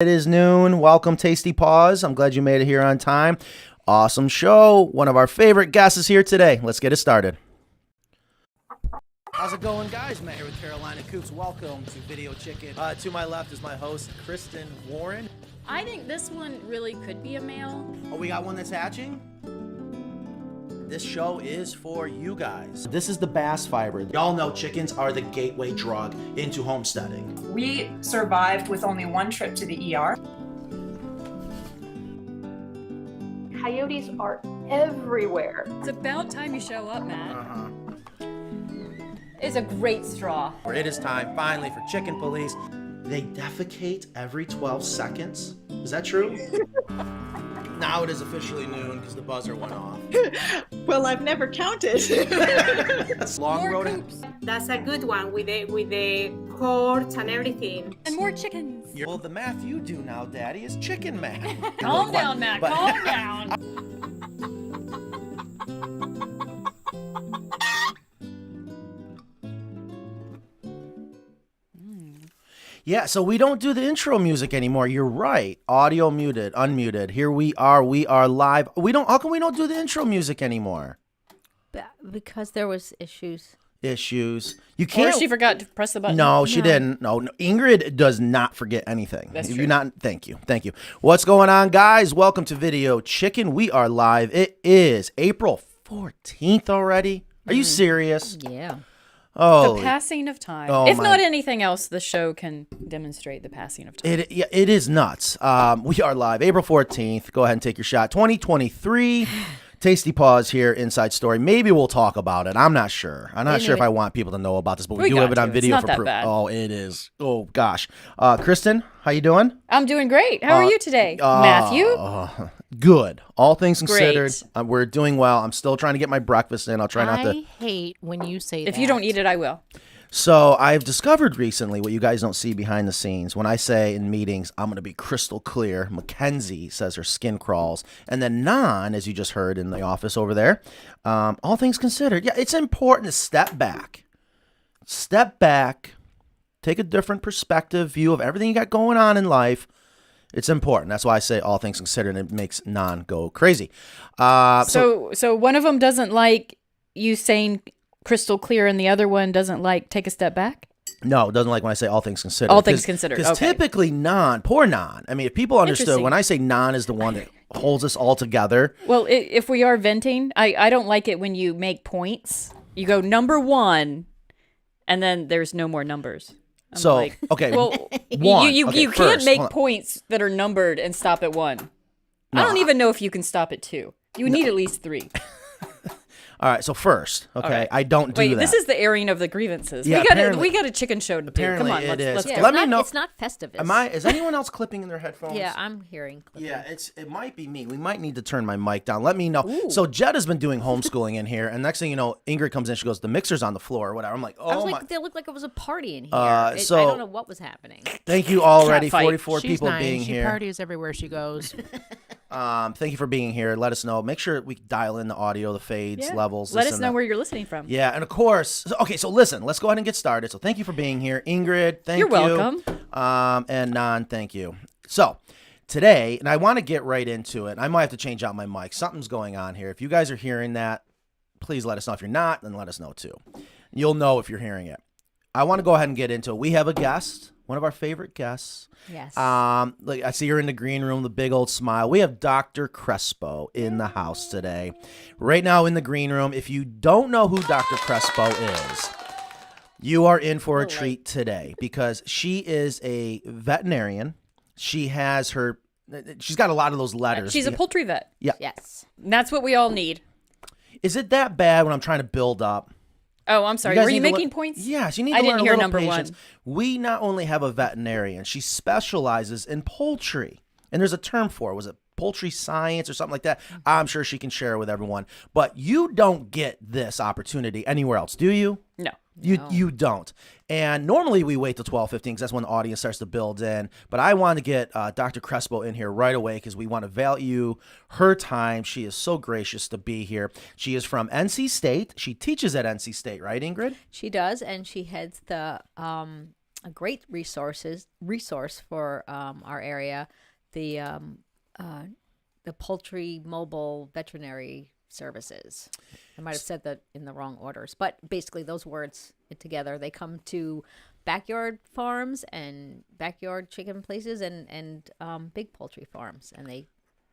It is noon. Welcome, Tasty Paws. I'm glad you made it here on time. Awesome show. One of our favorite guests is here today. Let's get it started. How's it going, guys? Matt here with Carolina Coops. Welcome to Video Chicken. To my left is my host, Kristen Warren. I think this one really could be a male. Oh, we got one that's hatching? This show is for you guys. This is the bass fiber. Y'all know chickens are the gateway drug into homesteading. We survived with only one trip to the ER. Coyotes are everywhere. It's about time you show up, Matt. Uh-huh. It's a great straw. It is time, finally, for Chicken Police. They defecate every 12 seconds. Is that true? Now it is officially noon because the buzzer went off. Well, I've never counted. Long More road. coops. That's a good one with the courts and everything. And more chickens. Well, the math you do now, Daddy, is chicken math. Calm down, Matt. But- Calm down. Yeah, so we don't do the intro music anymore. You're right. Audio muted, unmuted. Here we are. We are live. How come we don't do the intro music anymore? Because there was issues. You Or can't. she forgot to press the button. No, she didn't. No, Ingrid does not forget anything. That's If true. you're not, thank you. What's going on, guys? Welcome to Video Chicken. We are live. It is April 14th already. Are you serious? Yeah. Oh, The passing of time. Oh, if my- not anything else, the show can demonstrate the passing of time. it is nuts. We are live April 14th. Go ahead and take your shot. 2023. Tasty Paws here, Inside Story. Maybe we'll talk about it. I'm not sure. I'm not sure if I want people to know about this, but we do got have it on to. video It's not for that proof. bad. Oh, it is. Oh, gosh. Kristen, how you doing? I'm doing great. How are you today, Matthew? Good. All things considered, Great. we're doing well. I'm still trying to get my breakfast in. I'll try not to. I hate when you say that. If you don't eat it, I will. So I've discovered recently what you guys don't see behind the scenes. When I say in meetings, I'm going to be crystal clear. Mackenzie says her skin crawls. And then Nan, as you just heard in the office over there, all things considered, yeah, it's important to step back. Step back. Take a different perspective, view of everything you got going on in life. It's important. That's why I say all things considered, and it makes Nan go crazy. So one of them doesn't like you saying crystal clear, and the other one doesn't like take a step back. No, it doesn't like when I say all things considered. All things considered, Because okay. typically poor Nan. I mean, if people understood, Interesting. when I say Nan is the one that holds us all together. Well, if we are venting, I don't like it when you make points. You go number one, and then there's no more numbers. I'm So, like, okay, well, one. you Okay, can't first, make hold on. points that are numbered and stop at one. No. I don't even know if you can stop at two. You would need at least three. All right, so first, okay, right. I don't do Wait, that. this is the airing of the grievances. Yeah, we got a chicken show to do. Come apparently on, it let's is. let's Yeah, go. let me know. It's not Festivus. Is anyone else clipping in their headphones? Yeah, I'm hearing. Yeah, it might be me. We might need to turn my mic down. Let me know. So Jed has been doing homeschooling in here, and next thing you know, Ingrid comes in. She goes, "The mixer's on the floor," or whatever. I'm like, I was "Oh like, my!" they looked like it was a party in here. Uh, I so- don't know what was happening. Thank you already, fight. 44 She's people nice. being She here. parties everywhere she goes. Thank you for being here. Let us know. Make sure we dial in the audio, the fades, Yeah. levels. Let this us and know that. where you're listening from. Yeah, and of course, so listen, let's go ahead and get started. So thank you for being here. Ingrid, thank You're you. welcome. And Nan, thank you. So today, and I want to get right into it. I might have to change out my mic. Something's going on here. If you guys are hearing that, please let us know. If you're not, then let us know too. You'll know if you're hearing it. I want to go ahead and get into it. We have a guest, one of our favorite guests. Yes. Like I see her in the green room, the big old smile. We have Dr. Crespo in the house today. Right now in the green room. If you don't know who Dr. Crespo is, you are in for a treat today because she is a veterinarian. She's got a lot of those letters. She's a poultry vet. Yeah. Yes. And that's what we all need. Is it that bad when I'm trying to build up? Oh, I'm sorry. guys Were you need to making lear- points? Yes, you need I to learn didn't a hear little number patience. one. We not only have a veterinarian, she specializes in poultry. And there's a term for it. Was it poultry science or something like that? I'm sure she can share it with everyone. But you don't get this opportunity anywhere else, do you? No. You don't. And normally we wait till 12:15 because that's when the audience starts to build in. But I want to get Dr. Crespo in here right away because we want to value her time. She is so gracious to be here. She is from NC State. She teaches at NC State, right, Ingrid? She does, and she heads the a great resource for our area, the Poultry Mobile Veterinary Services. I might have said that in the wrong orders, but basically those words together, they come to backyard farms and backyard chicken places and big poultry farms, and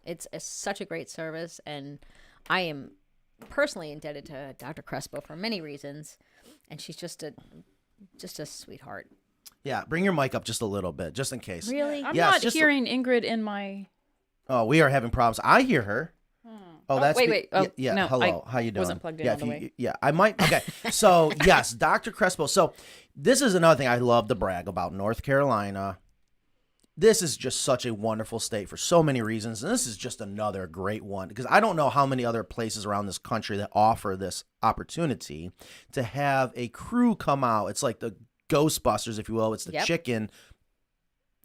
it's such a great service, and I am personally indebted to Dr. Crespo for many reasons, and she's just a sweetheart. Yeah, bring your mic up just a little bit, just in case. Really? I'm Yes, not just hearing Ingrid in my. Oh, we are having problems. I hear her. Oh, that's wait. Oh, yeah. no, Hello, I how you doing? wasn't plugged in yeah, all the way. Yeah, I might. Okay, so yes, Dr. Crespo. So this is another thing I love to brag about North Carolina. This is just such a wonderful state for so many reasons, and this is just another great one because I don't know how many other places around this country that offer this opportunity to have a crew come out. It's like the Ghostbusters, if you will. It's the chicken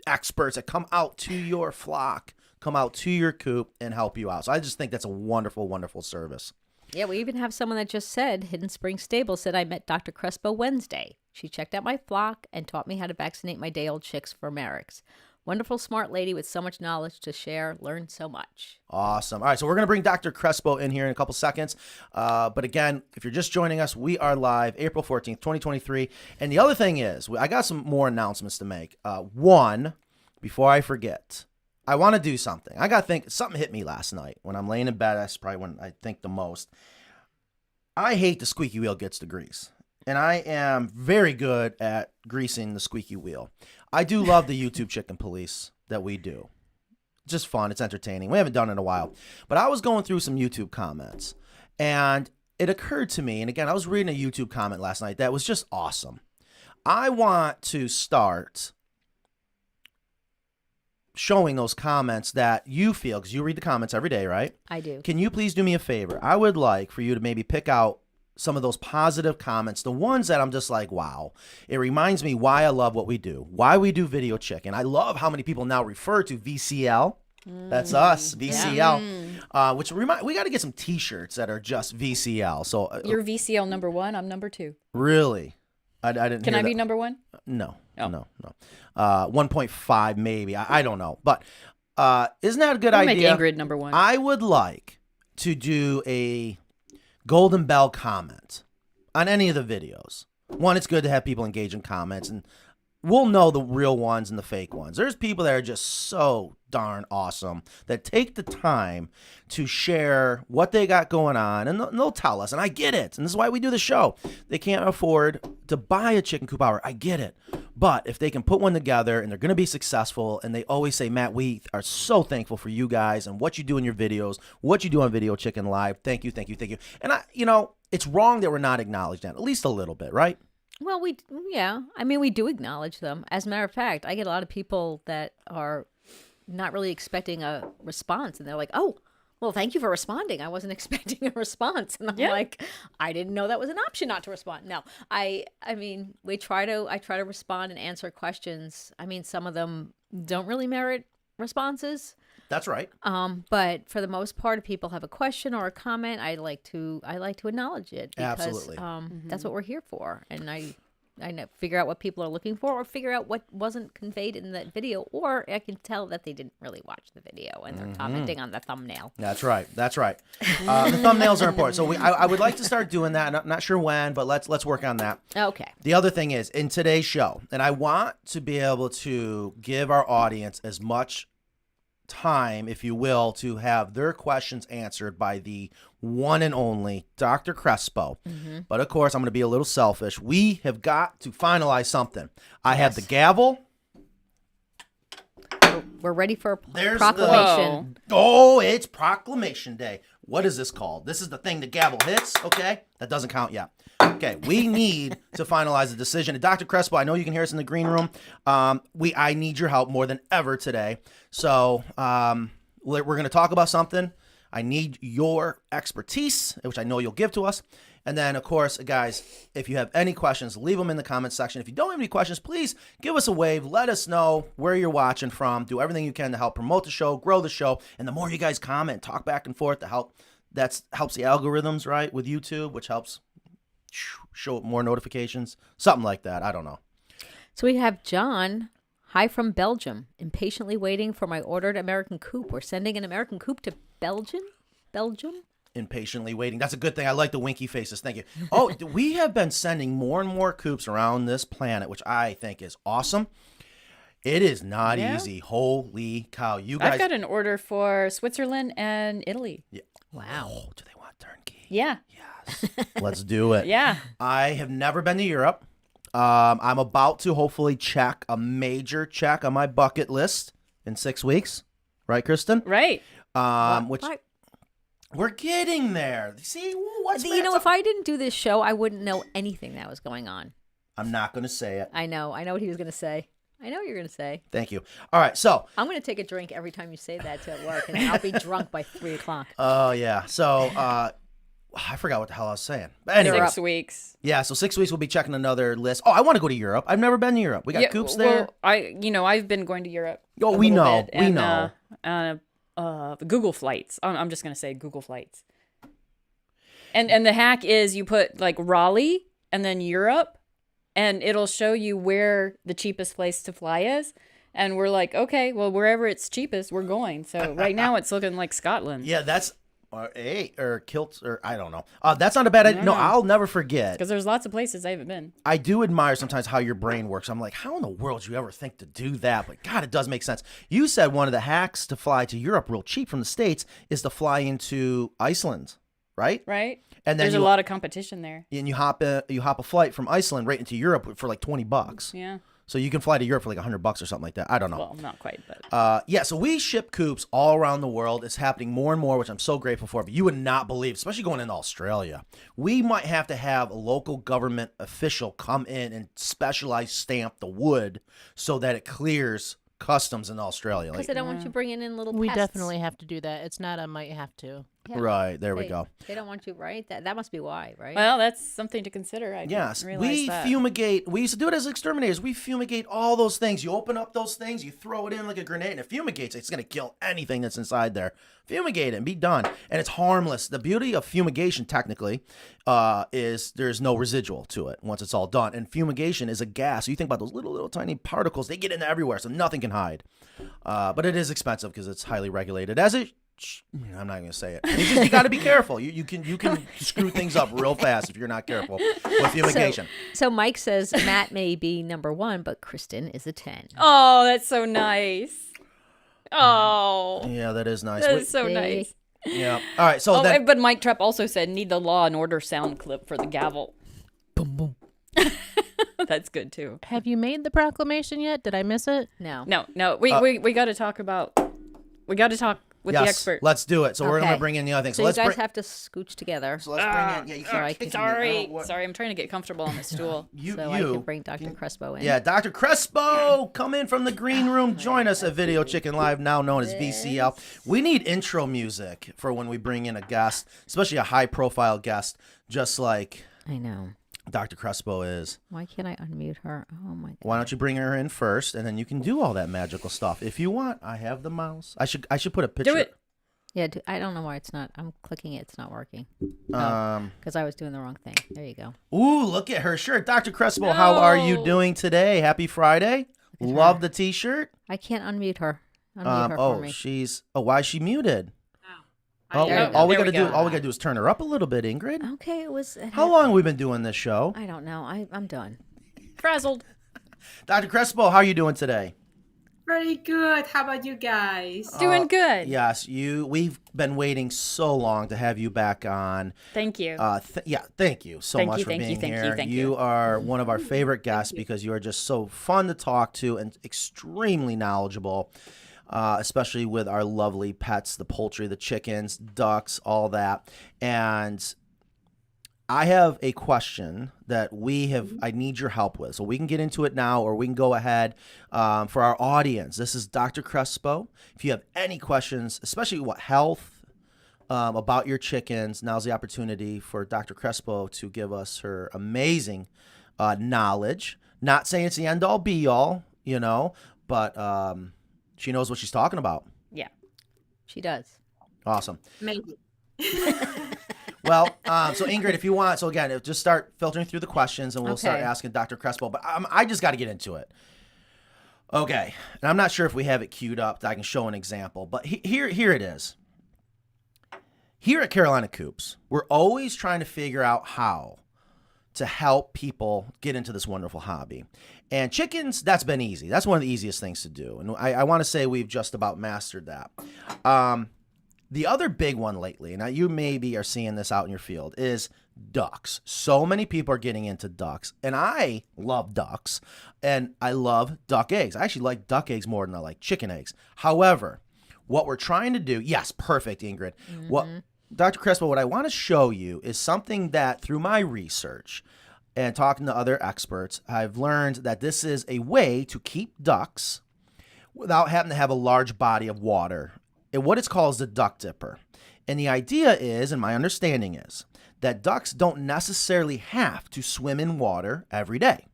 experts that come out to your flock, come out to your coop and help you out. So I just think that's a wonderful, wonderful service. Yeah, we even have someone that just said, Hidden Spring Stable said, I met Dr. Crespo Wednesday. She checked out my flock and taught me how to vaccinate my day-old chicks for Merrick's. Wonderful, smart lady with so much knowledge to share. Learned so much. Awesome. All right, so we're going to bring Dr. Crespo in here in a couple seconds. But again, if you're just joining us, we are live April 14th, 2023. And the other thing is, I got some more announcements to make. One, before I forget, I want to do something. I got to think, something hit me last night when I'm laying in bed. That's probably when I think the most. I hate the squeaky wheel gets the grease. And I am very good at greasing the squeaky wheel. I do love the YouTube Chicken Police that we do. Just fun. It's entertaining. We haven't done it in a while. But I was going through some YouTube comments, and it occurred to me, and again, I was reading a YouTube comment last night that was just awesome. I want to start showing those comments that you feel, because you read the comments every day, right? I do. Can you please do me a favor? I would like for you to maybe pick out some of those positive comments, the ones that I'm just like, wow. It reminds me why I love what we do, why we do Video Chicken. I love how many people now refer to VCL. That's us, VCL. Which we got to get some T-shirts that are just VCL. So You're VCL number 1. I'm number 2. Really, I didn't. Can hear I be that. number 1? No, Oh. no. 1.5 maybe. I don't know, but isn't that a good I'll idea? make Ingrid number 1. I would like to do a Golden Bell comment on any of the videos. One, it's good to have people engage in comments, and we'll know the real ones and the fake ones. There's people that are just so darn awesome that take the time to share what they got going on, and they'll tell us, and I get it, and this is why we do the show. They can't afford to buy a chicken coop hour. I get it. But if they can put one together and they're going to be successful, and they always say, Matt, we are so thankful for you guys and what you do in your videos, what you do on Video Chicken Live. Thank you, thank you, thank you. And it's wrong that we're not acknowledged at least a little bit, right? Well, we do acknowledge them. As a matter of fact, I get a lot of people that are not really expecting a response, and they're like, oh, well, thank you for responding. I wasn't expecting a response. And I'm like, I didn't know that was an option not to respond. No, I mean, I try to respond and answer questions. I mean, some of them don't really merit responses. That's right. But for the most part, if people have a question or a comment, I like to acknowledge it because Absolutely. That's what we're here for. And I figure out what people are looking for, or figure out what wasn't conveyed in that video, or I can tell that they didn't really watch the video and they're commenting on the thumbnail. That's right. That's right. The thumbnails are important. So I would like to start doing that. Not sure when, but let's work on that. Okay. The other thing is, in today's show, and I want to be able to give our audience as much time, if you will, to have their questions answered by the one and only Dr. Crespo. But of course, I'm going to be a little selfish. We have got to finalize something. I have the gavel. We're ready for a There's proclamation. It's Proclamation Day. What is this called? This is the thing the gavel hits, okay? That doesn't count yet. Okay, we need to finalize the decision. And Dr. Crespo, I know you can hear us in the green room. I need your help more than ever today. So we're going to talk about something. I need your expertise, which I know you'll give to us. And then, of course, guys, if you have any questions, leave them in the comments section. If you don't have any questions, please give us a wave. Let us know where you're watching from. Do everything you can to help promote the show, grow the show. And the more you guys comment, talk back and forth, helps the algorithms, right, with YouTube, which helps show more notifications. Something like that. I don't know. So we have John. Hi from Belgium. Impatiently waiting for my ordered American Coop. We're sending an American Coop to Belgium? Impatiently waiting. That's a good thing. I like the winky faces. Thank you. Oh, we have been sending more and more coops around this planet, which I think is awesome. It is not easy. Holy cow. You guys. I've got an order for Switzerland and Italy. Yeah. Wow. Oh, do they want turnkey? Yeah. Yes. Let's do it. Yeah. I have never been to Europe. I'm about to hopefully check a major check on my bucket list in 6 weeks. Right, Kristen? Right. Which we're getting there. See, what's if I didn't do this show, I wouldn't know anything that was going on. I'm not going to say it. I know what he was going to say. I know what you're going to say. Thank you. All right, so. I'm going to take a drink every time you say that to work, and I'll be drunk by 3 o'clock. Oh, yeah. So, I forgot what the hell I was saying. But anyway. 6 weeks. Yeah, so 6 weeks we'll be checking another list. Oh, I want to go to Europe. I've never been to Europe. We got coops there. Well, I've been going to Europe. Oh, we know. We know. Google Flights. I'm just going to say Google Flights. And the hack is you put like Raleigh and then Europe, and it'll show you where the cheapest place to fly is. And we're like, okay, well, wherever it's cheapest, we're going. So right now it's looking like Scotland. Yeah, that's or kilts, or I don't know. That's not a bad idea. No, I'll never forget. Because there's lots of places I haven't been. I do admire sometimes how your brain works. I'm like, how in the world do you ever think to do that? But God, it does make sense. You said one of the hacks to fly to Europe real cheap from the States is to fly into Iceland, right? Right. And then there's a lot of competition there. And you hop a flight from Iceland right into Europe for like $20. Yeah. So you can fly to Europe for like $100 or something like that. I don't know. Well, not quite, but yeah. So we ship coops all around the world. It's happening more and more, which I'm so grateful for. But you would not believe, especially going into Australia, we might have to have a local government official come in and specialized stamp the wood so that it clears customs in Australia. Because they don't want you bringing in little pests. We definitely have to do that. It's not a might have to. Yeah. Right, there we go. They don't want you, right? That must be why, right? well, that's something to consider. I Yes, didn't realize we that. fumigate. We used to do it as exterminators. We fumigate all those things. You open up those things, you throw it in like a grenade, and it fumigates. It's going to kill anything that's inside there. Fumigate it and be done. And it's harmless. The beauty of fumigation, technically, is there's no residual to it once it's all done. And fumigation is a gas. So you think about those little tiny particles. They get in everywhere, so nothing can hide. But it is expensive because it's highly regulated. I'm not going to say it. You got to be careful. You can screw things up real fast if you're not careful with fumigation. So Mike says Matt may be number 1, but Kristen is a 10. Oh, that's so nice. Oh, Yeah, that is nice. that is so nice. Yeah. All right. So then, But Mike Trepp also said need the Law and Order sound clip for the gavel. boom, boom. That's good too. Have you made the proclamation yet? Did I miss it? No. No, we got to talk about. We got to talk with the expert. Let's do it. So we're going to Okay. bring in the other thing. So you guys have to scooch together. So let's bring in. Yeah, you Sorry, keep Sorry, I'm trying to get comfortable on the stool. I can bring Dr. Crespo in. Yeah, Dr. Crespo, come in from the green room. Join us at Video Chicken Live, now known as VCL. We need intro music for when we bring in a guest, especially a high-profile guest, just like I know. Dr. Crespo is. Why can't I unmute her? Oh my God. Why don't you bring her in first, and then you can do all that magical stuff if you want. I have the mouse. I should put a picture. Do it. Yeah, I don't know why it's not. I'm clicking it. It's not working. Because I was doing the wrong thing. There you go. Ooh, look at her shirt. Dr. Crespo, how are you doing today? Happy Friday. Love the T-shirt. I can't unmute her. Unmute her for me. Why is she muted? There we go. All we There we gotta do, go. all we gotta do is turn her up a little bit, Ingrid. Okay, it was. How long have we been doing this show? I don't know. I'm done. Frazzled. Dr. Crespo, how are you doing today? Very good. How about you guys? Doing good. Yes, we've been waiting so long to have you back on. Thank you. Thank you so much for being here. You are one of our favorite guests because you are just so fun to talk to and extremely knowledgeable, especially with our lovely pets, the poultry, the chickens, ducks, all that. And I have a question that I need your help with. So we can get into it now, or we can go ahead for our audience. This is Dr. Crespo. If you have any questions, especially what health, about your chickens, now's the opportunity for Dr. Crespo to give us her amazing knowledge. Not saying it's the end all be all, but she knows what she's talking about. Yeah. She does. Awesome. Maybe. Well, so Ingrid, if you want, so again, just start filtering through the questions and we'll start Okay. asking Dr. Crespo, but I just got to get into it. Okay. And I'm not sure if we have it queued up that I can show an example, but here it is. Here at Carolina Coops, we're always trying to figure out how to help people get into this wonderful hobby. And chickens, that's been easy. That's one of the easiest things to do. And I want to say we've just about mastered that. The other big one lately, now you maybe are seeing this out in your field, is ducks. So many people are getting into ducks. And I love ducks. And I love duck eggs. I actually like duck eggs more than I like chicken eggs. However, what we're trying to do, yes, perfect, Ingrid. What Dr. Crespo, what I want to show you is something that through my research and talking to other experts, I've learned that this is a way to keep ducks without having to have a large body of water. And what it's called is the duck dipper. And the idea is, and my understanding is, that ducks don't necessarily have to swim in water every day.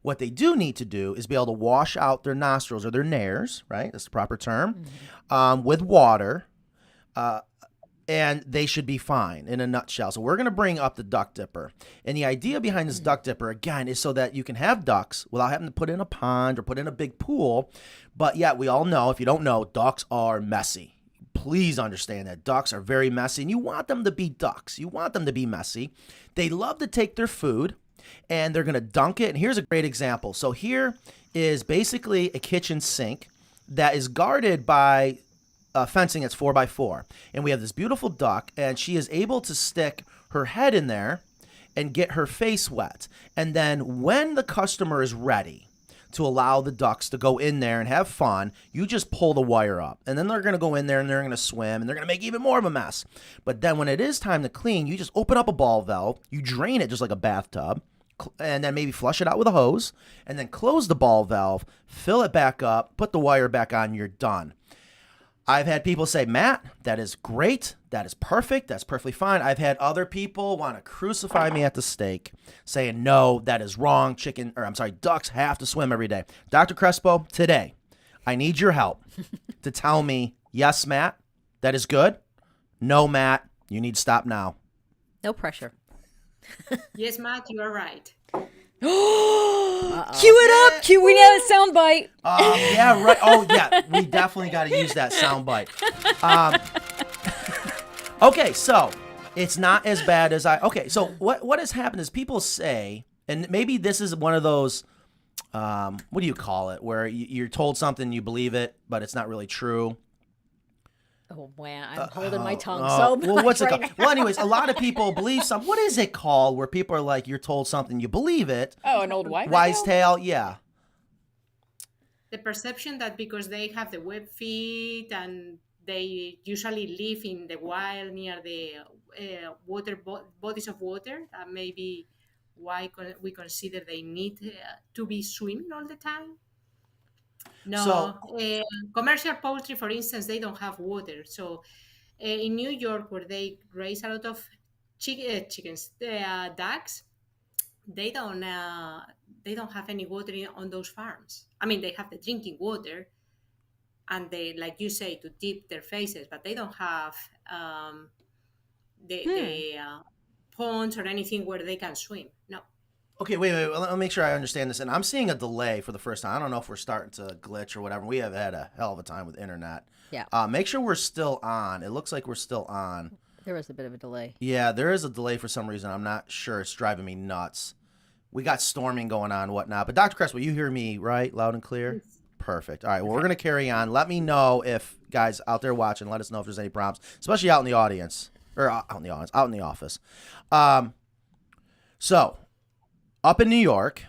What they do need to do is be able to wash out their nostrils or their nares, right? That's the proper term, with water. And they should be fine in a nutshell. So we're going to bring up the duck dipper. And the idea behind this duck dipper, again, is so that you can have ducks without having to put in a pond or put in a big pool. But yet we all know, if you don't know, ducks are messy. Please understand that ducks are very messy, and you want them to be ducks. You want them to be messy. They love to take their food, and they're going to dunk it. And here's a great example. So here is basically a kitchen sink that is guarded by fencing that's 4x4. And we have this beautiful duck, and she is able to stick her head in there and get her face wet. And then when the customer is ready to allow the ducks to go in there and have fun, you just pull the wire up. And then they're going to go in there and they're going to swim and they're going to make even more of a mess. But then when it is time to clean, you just open up a ball valve, you drain it just like a bathtub, and then maybe flush it out with a hose, and then close the ball valve, fill it back up, put the wire back on, you're done. I've had people say, Matt, that is great. That is perfect. That's perfectly fine. I've had other people want to crucify me at the stake saying, no, that is wrong. Ducks have to swim every day. Dr. Crespo, today, I need your help to tell me, yes, Matt, that is good. No, Matt, you need to stop now. No pressure. Yes, Matt, you are right. Cue it up. We need a sound bite. Yeah, right. Oh, yeah, we definitely got to use that sound bite. Okay, so it's not as bad as okay, so what has happened is people say, and maybe this is one of those, what do you call it, where you're told something, you believe it, but it's not really true. Oh, man, I'm holding my tongue so much. Well, what's it right called? Well, anyways, a lot of people believe something. What is it called where people are like, you're told something, you believe it? Oh, an old Wise tale, yeah. The perception that because they have the web feet and they usually live in the wild near the bodies of water, that maybe why we consider they need to be swimming all the time. No, commercial poultry, for instance, they don't have water. So in New York, where they raise a lot of chickens, ducks, they don't have any water on those farms. I mean, they have the drinking water, and they, like you say, to dip their faces, but they don't have the ponds or anything where they can swim. No. Okay, wait. Let me make sure I understand this. And I'm seeing a delay for the first time. I don't know if we're starting to glitch or whatever. We have had a hell of a time with internet. Yeah. Make sure we're still on. It looks like we're still on. There was a bit of a delay. Yeah, there is a delay for some reason. I'm not sure. It's driving me nuts. We got storming going on and whatnot. But Dr. Crespo, you hear me, right? Loud and clear? Yes. Perfect. All right, well, we're going to carry on. Let me know if, guys out there watching, let us know if there's any problems, especially out in the audience. Or out in the audience, out in the office. So, up in New York,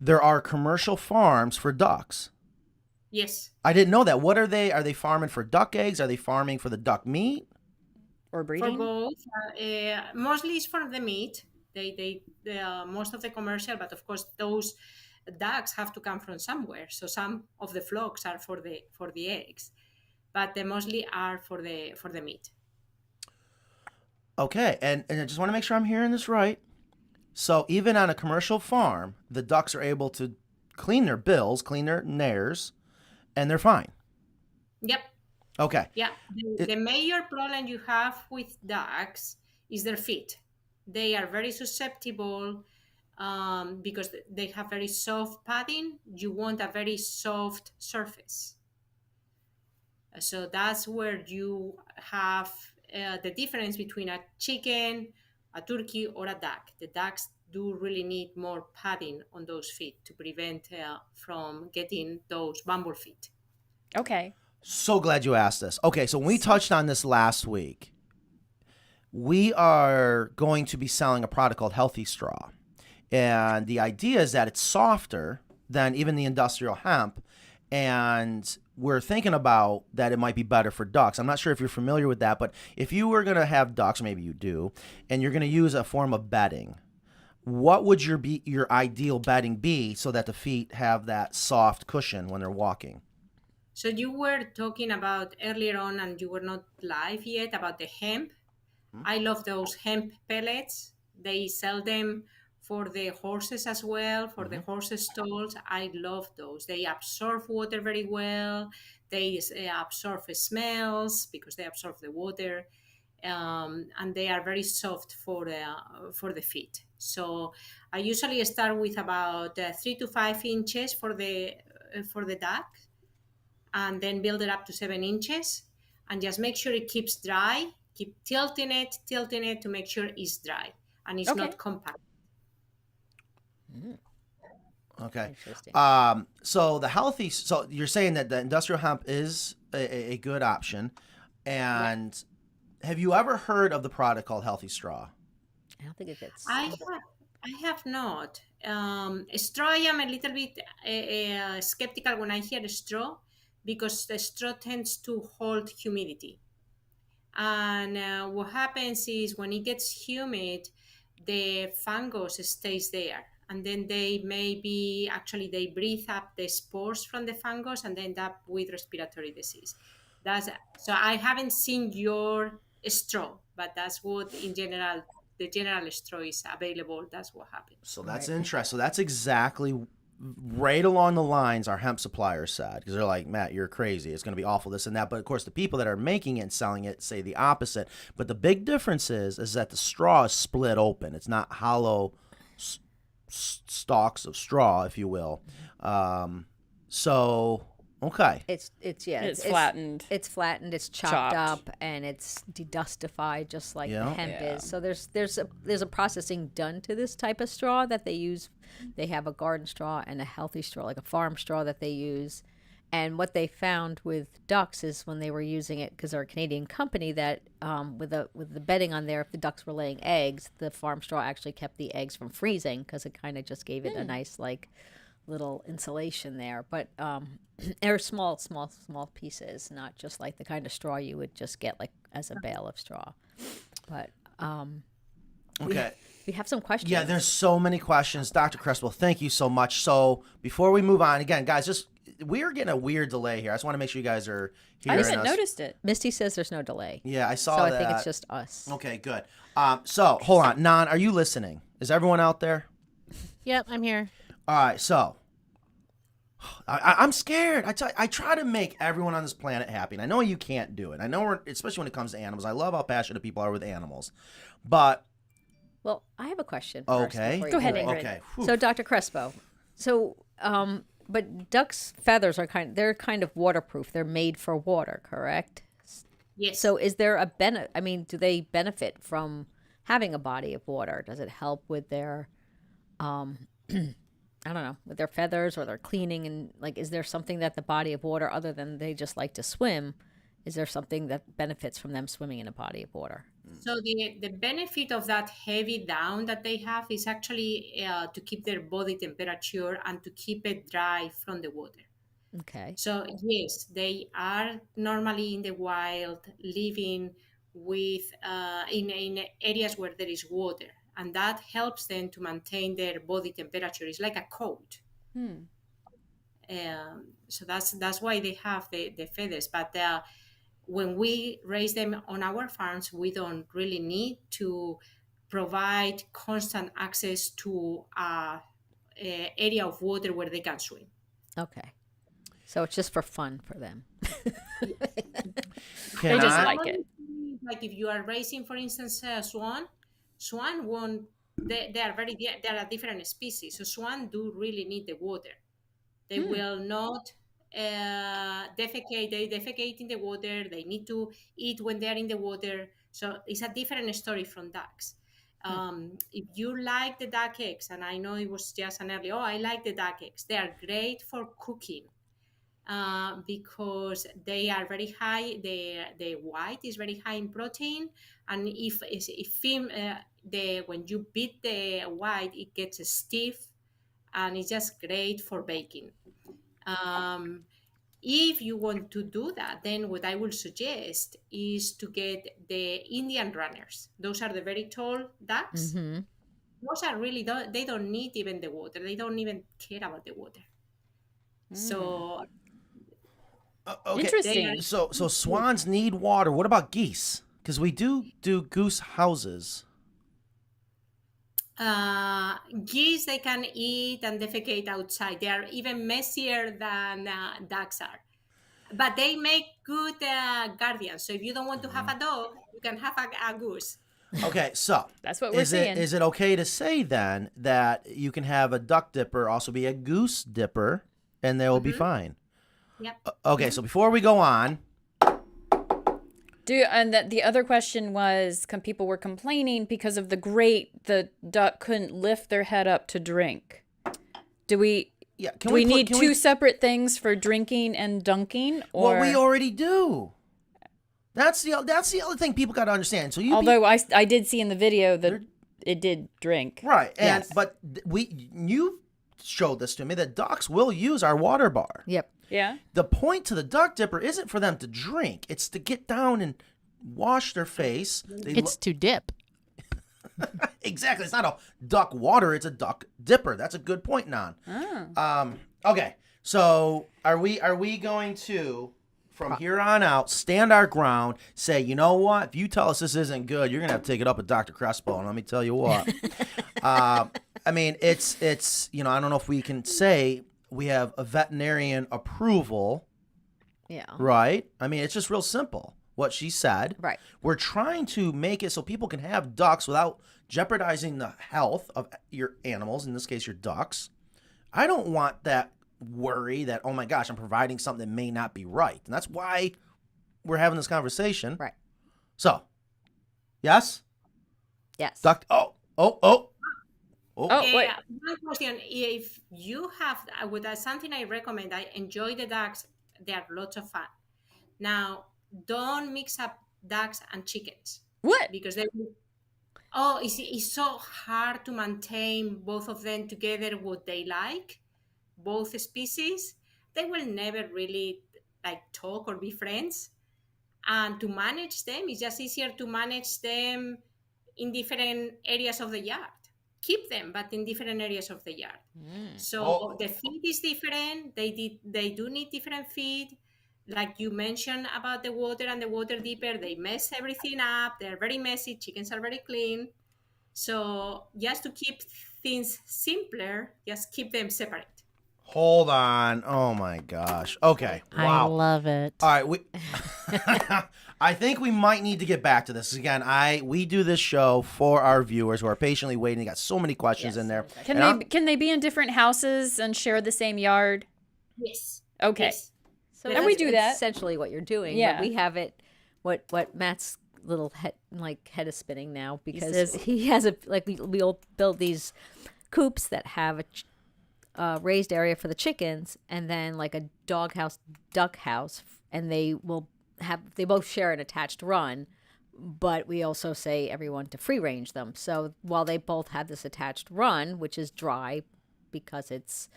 there are commercial farms for ducks. Yes. I didn't know that. What are they? Are they farming for duck eggs? Are they farming for the duck meat? Or breeding? For both. Mostly it's for the meat. They most of the commercial, but of course those ducks have to come from somewhere. So some of the flocks are for the eggs, but they mostly are for the meat. Okay, and I just want to make sure I'm hearing this right. So even on a commercial farm, the ducks are able to clean their bills, clean their nares, and they're fine. Yep. Okay. Yeah. The major problem you have with ducks is their feet. They are very susceptible because they have very soft padding. You want a very soft surface. So that's where you have the difference between a chicken, a turkey, or a duck. The ducks do really need more padding on those feet to prevent from getting those bumble feet. Okay. So glad you asked this. Okay, so when we touched on this last week, we are going to be selling a product called Healthy Straw. And the idea is that it's softer than even the industrial hemp. And we're thinking about that it might be better for ducks. I'm not sure if you're familiar with that, but if you were going to have ducks, or maybe you do, and you're going to use a form of bedding, what would your ideal bedding be so that the feet have that soft cushion when they're walking? So you were talking about earlier on, and you were not live yet, about the hemp. I love those hemp pellets. They sell them for the horses as well, for the horses stalls. I love those. They absorb water very well. They absorb smells because they absorb the water, and they are very soft for the feet. So I usually start with about 3 to 5 inches for the duck, and then build it up to 7 inches, and just make sure it keeps dry. Keep tilting it to make sure it's dry and it's not compact. Okay. Interesting. So you're saying that the industrial hemp is a good option. And have you ever heard of the product called Healthy Straw? I don't think it fits. I have not. Straw, I am a little bit skeptical when I hear straw, because the straw tends to hold humidity. And what happens is when it gets humid, the fungus stays there. And then they breathe up the spores from the fungus and end up with respiratory disease. So I haven't seen your straw, but that's what in general, the general straw is available. That's what happens. So that's interesting. So that's exactly right along the lines our hemp suppliers said, because they're like, Matt, you're crazy. It's going to be awful, this and that. But of course, the people that are making it and selling it say the opposite. But the big difference is that the straw is split open. It's not hollow stalks of straw, if you will. Okay. It's flattened. It's flattened. It's chopped up, and it's dedustified, just like the hemp is. So there's a processing done to this type of straw that they use. They have a garden straw and a healthy straw, like a farm straw that they use. And what they found with ducks is when they were using it, because they're a Canadian company, that with the bedding on there, if the ducks were laying eggs, the farm straw actually kept the eggs from freezing, because it kind of just gave it a nice little insulation there. But they're small pieces, not just like the kind of straw you would just get like as a bale of straw. But Okay. we have some questions. Yeah, there's so many questions. Dr. Crespo, thank you so much. So before we move on, again, guys, we are getting a weird delay here. I just want to make sure you guys are hearing us. I haven't noticed it. Misty says there's no delay. Yeah, I saw so that. I think it's just us. Okay, good. So hold on. Nan, are you listening? Is everyone out there? Yep, I'm here. All right, so I'm scared. I try to make everyone on this planet happy, and I know you can't do it. I know, especially when it comes to animals. I love how passionate people are with animals. But Well, I have a question. First okay, before you Go ahead, do it. Ingrid. Okay. Whew. So, Dr. Crespo, but ducks' feathers are they're kind of waterproof. They're made for water, correct? Yes. So, is there a benefit? I mean, do they benefit from having a body of water? Does it help with their, I don't know, with their feathers or their cleaning? And is there something that the body of water, other than they just like to swim, is there something that benefits from them swimming in a body of water? So the benefit of that heavy down that they have is actually to keep their body temperature and to keep it dry from the water. Okay. So yes, they are normally in the wild, living with in areas where there is water, and that helps them to maintain their body temperature. It's like a coat. So that's why they have the feathers. But when we raise them on our farms, we don't really need to provide constant access to an area of water where they can swim. Okay. So it's just for fun for them. They just like it. like if you are raising, for instance, swan won't. They are they are a different species. So swan do really need the water. They will not defecate. They defecate in the water. They need to eat when they are in the water. So it's a different story from ducks. If you like the duck eggs, and I know it was just an early, I like the duck eggs. They are great for cooking because they are very high. The white is very high in protein, and when you beat the white, it gets stiff, and it's just great for baking. If you want to do that, then what I will suggest is to get the Indian runners. Those are the very tall ducks. Those are really, they don't need even the water. They don't even care about the water. So Okay. Interesting. So swans need water. What about geese? Because we do goose houses. Geese, they can eat and defecate outside. They are even messier than ducks are. But they make good guardians. So if you don't want to have a dog, you can have a goose. Okay, so That's what we're saying. Is it okay to say then that you can have a duck dipper also be a goose dipper, and they will be fine? Yep. Okay, so before we go on, And the other question was, people were complaining because of the duck couldn't lift their head up to drink. Do we need two separate things for drinking and dunking? Or Well, we already do. That's the other thing people got to understand. So although I did see in the video that it did drink. Right, and Yes. but you showed this to me that ducks will use our water bar. Yep. Yeah. The point to the duck dipper isn't for them to drink; it's to get down and wash their face. It's to dip. Exactly. It's not a duck water; it's a duck dipper. That's a good point, Nan. Oh. Okay, so are we going to, from here on out, stand our ground? Say, you know what? If you tell us this isn't good, you're gonna have to take it up with Dr. Crespo. And let me tell you what. I mean, it's I don't know if we can say we have a veterinarian approval, Yeah. right? I mean, it's just real simple what she said. Right. We're trying to make it so people can have ducks without jeopardizing the health of your animals, in this case, your ducks. I don't want that worry that, oh my gosh, I'm providing something that may not be right. And that's why we're having this conversation. Right. So, yes? Yes. Duck. Oh. Oh, wait. One question: if you have, something I recommend. I enjoy the ducks; they are lots of fun. Now, don't mix up ducks and chickens What? because they. It's so hard to maintain both of them together. What they like, both species, they will never really talk or be friends. And to manage them, it's just easier to manage them in different areas of the yard. Keep them, but in different areas of the yard. So the feed is different. They do need different feed. Like you mentioned about the water and the water dipper, they mess everything up. They're very messy. Chickens are very clean. So just to keep things simpler, just keep them separate. Hold on. Oh my gosh. Okay. I Wow. love it. All right, I think we might need to get back to this again. We do this show for our viewers who are patiently waiting. They got so many questions in there. Can they be in different houses and share the same yard? Yes. Okay. Yes. So And we that's do that. essentially what you're doing. Yeah. But we have it. What Matt's little head is spinning now because says- he has we'll build these coops that have a raised area for the chickens and then like a dog house, duck house, and they both share an attached run. But we also say everyone to free range them. So while they both have this attached run, which is dry because it's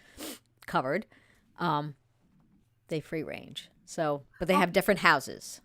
covered, they free range. So, but they have different houses.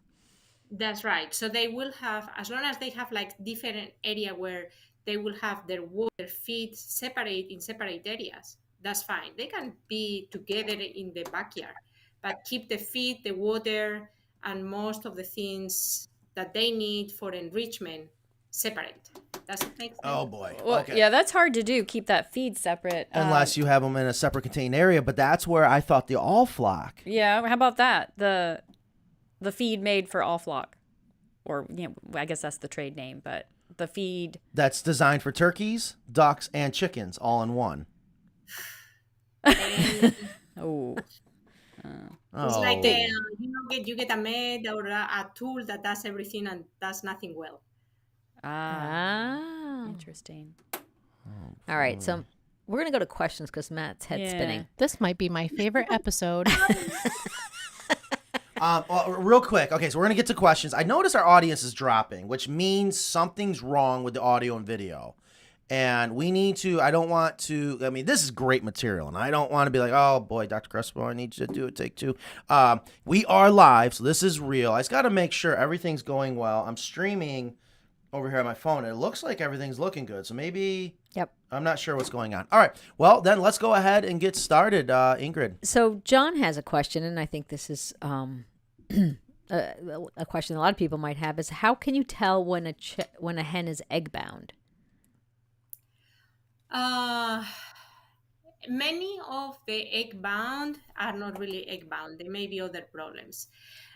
That's right. So they will have, as long as they have different area where they will have their water feed separate in separate areas, that's fine. They can be together in the backyard, but keep the feed, the water, and most of the things that they need for enrichment separate. Does it make sense? Oh boy. Well, Okay. yeah, that's hard to do. Keep that feed separate. Unless you have them in a separate contained area, but that's where I thought the all flock. Yeah. How about that? The feed made for all flock. or I guess that's the trade name, but the feed. That's designed for turkeys, ducks, and chickens all in one. And Oh, it's like you get a med or a tool that does everything and does nothing well. Interesting. All right, so we're going to go to questions because Matt's head's Yeah. spinning. This might be my favorite episode. Well, real quick. Okay, so we're going to get to questions. I notice our audience is dropping, which means something's wrong with the audio and video. And we need to, I don't want to, I mean, this is great material, and I don't want to be like, oh boy, Dr. Crespo, I need you to do it, take two. We are live, so this is real. I just got to make sure everything's going well. I'm streaming over here on my phone, and it looks like everything's looking good. So maybe, Yep. I'm not sure what's going on. All right, well, then let's go ahead and get started, Ingrid. So John has a question, and I think this is a question a lot of people might have is how can you tell when a hen is egg bound? Many of the egg bound are not really egg bound. There may be other problems.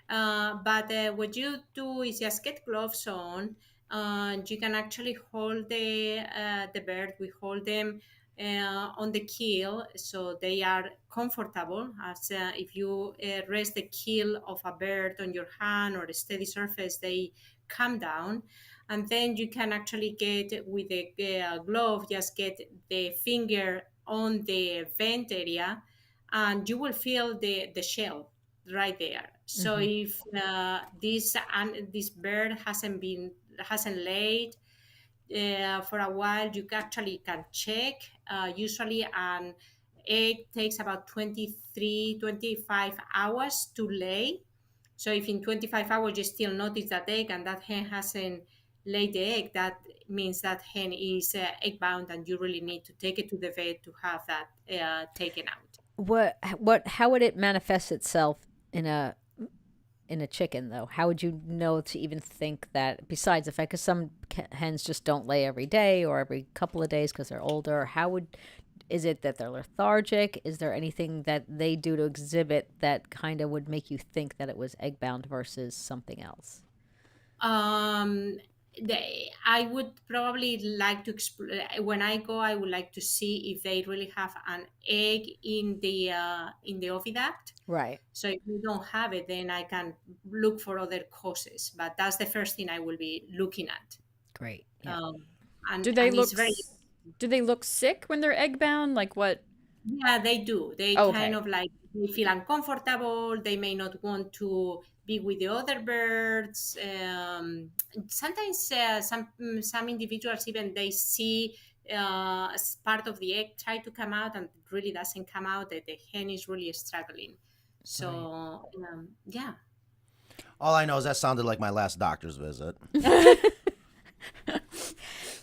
But what you do is just get gloves on. You can actually hold the bird. We hold them on the keel so they are comfortable. As if you rest the keel of a bird on your hand or a steady surface, they come down. And then you can actually get with the glove, just get the finger on the vent area, and you will feel the shell right there. So if this bird hasn't laid for a while, you actually can check. Usually an egg takes about 25 hours to lay. So if in 25 hours you still notice that egg and that hen hasn't laid the egg, that means that hen is egg bound, and you really need to take it to the vet to have that taken out. How would it manifest itself in a chicken though? How would you know to even think that, besides the fact because some hens just don't lay every day or every couple of days because they're older? Is it that they're lethargic? Is there anything that they do to exhibit that kind of would make you think that it was egg bound versus something else? I would probably like to explore. When I go, I would like to see if they really have an egg in the oviduct. Right. So if you don't have it, then I can look for other causes. But that's the first thing I will be looking at. Great. Yeah. And Do they and look? it's very, Do they look sick when they're egg bound? Like what? yeah, they do. They Okay. kind of like they feel uncomfortable. They may not want to be with the other birds. Sometimes some individuals even they see as part of the egg try to come out and it really doesn't come out. That the hen is really struggling. So yeah. All I know is that sounded like my last doctor's visit.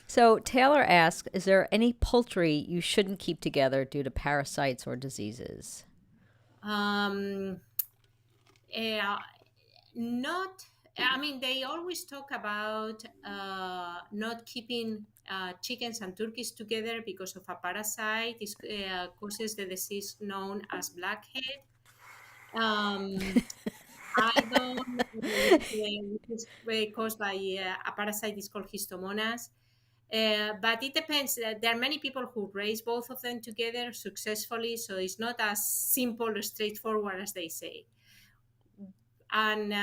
So Taylor asks, is there any poultry you shouldn't keep together due to parasites or diseases? Not. I mean, they always talk about not keeping chickens and turkeys together because of a parasite. It causes the disease known as blackhead. I don't. Which is caused by a parasite. It's called Histomonas. But it depends. There are many people who raise both of them together successfully, so it's not as simple or straightforward as they say. And